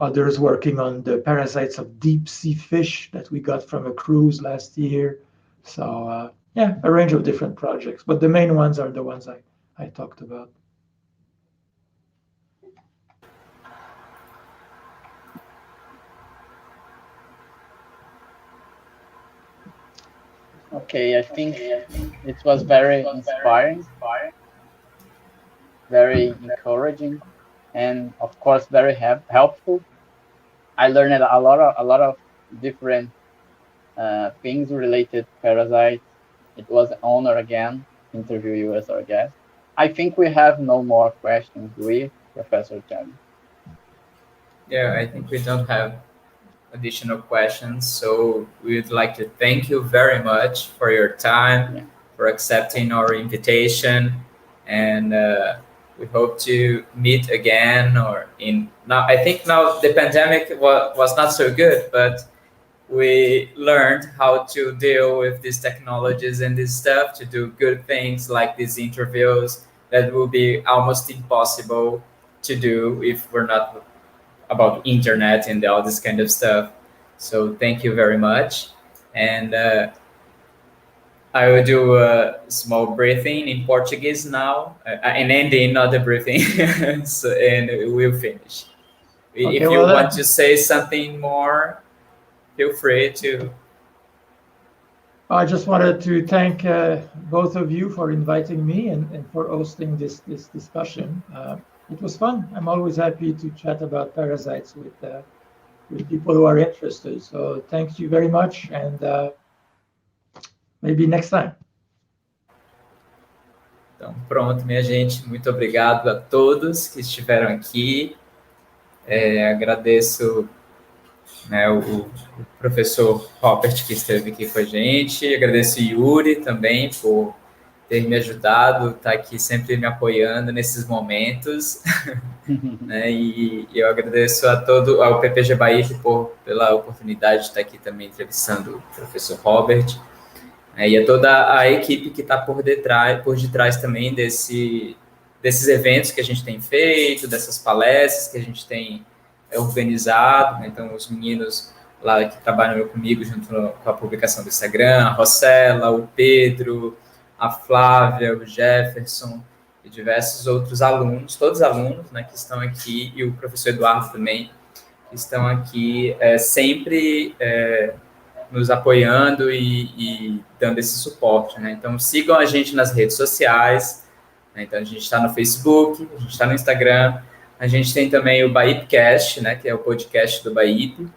Others working on the parasites of deep sea fish that we got from a cruise last year. So yeah, a range of different projects, but the main ones are the ones I talked about. Okay, I think it was very inspiring, very encouraging, and of course very helpful. I learned a lot of different things related to parasites. It was an honor again to interview you as our guest. I think we have no more questions, do we, Professor Chen? Yeah, I think we don't have additional questions. So we would like to thank you very much for your time, for accepting our invitation, and we hope to meet again. Or in now, I think now the pandemic was not so good, but we learned how to deal with these technologies and this stuff to do good things like these interviews that will be almost impossible to do if we're not about internet and all this kind of stuff. So thank you very much. And I will do a small breathing in Portuguese now, and ending another breathing, so, and we'll finish. Okay, if you want to say something more, feel free to. I just wanted to thank both of you for inviting me and for hosting this discussion. It was fun. I'm always happy to chat about parasites with people who are interested. So thank you very much, and maybe next time. Então, pronto, minha gente. Muito obrigado a todos que estiveram aqui. Agradeço, né, o professor Robert que esteve aqui com a gente. Agradeço o Yuri também por ter me ajudado, estar aqui sempre me apoiando nesses momentos. Né, e eu agradeço ao PPG Bahia pela oportunidade de estar aqui também entrevistando o professor Robert, e a toda a equipe que está por detrás também desses eventos que a gente tem feito, dessas palestras que a gente tem organizado, né? Então, os meninos lá que trabalham comigo junto com a publicação do Instagram, a Rossella, o Pedro, a Flávia, o Jefferson e diversos outros alunos, todos alunos, né, que estão aqui, e o professor Eduardo também, que estão aqui sempre nos apoiando e dando esse suporte, né? Então, sigam a gente nas redes sociais, né? Então, a gente está no Facebook, a gente está no Instagram, a gente tem também o Baipcast, né, que é o podcast do Baip,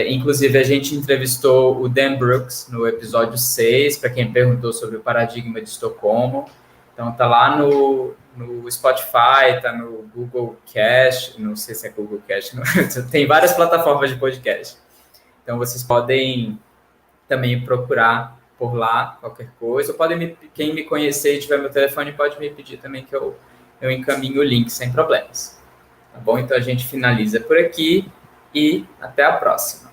Inclusive, a gente entrevistou o Dan Brooks no episódio 6, para quem perguntou sobre o paradigma de Estocolmo. Então, tá lá no Spotify, tá no Google Cast, não sei se é Google Cast, não. Tem várias plataformas de podcast. Então, vocês podem também procurar por lá qualquer coisa. Ou quem me conhecer e tiver meu telefone, pode me pedir também que eu encaminho o link sem problemas. Tá bom? Então, a gente finaliza por aqui e até a próxima.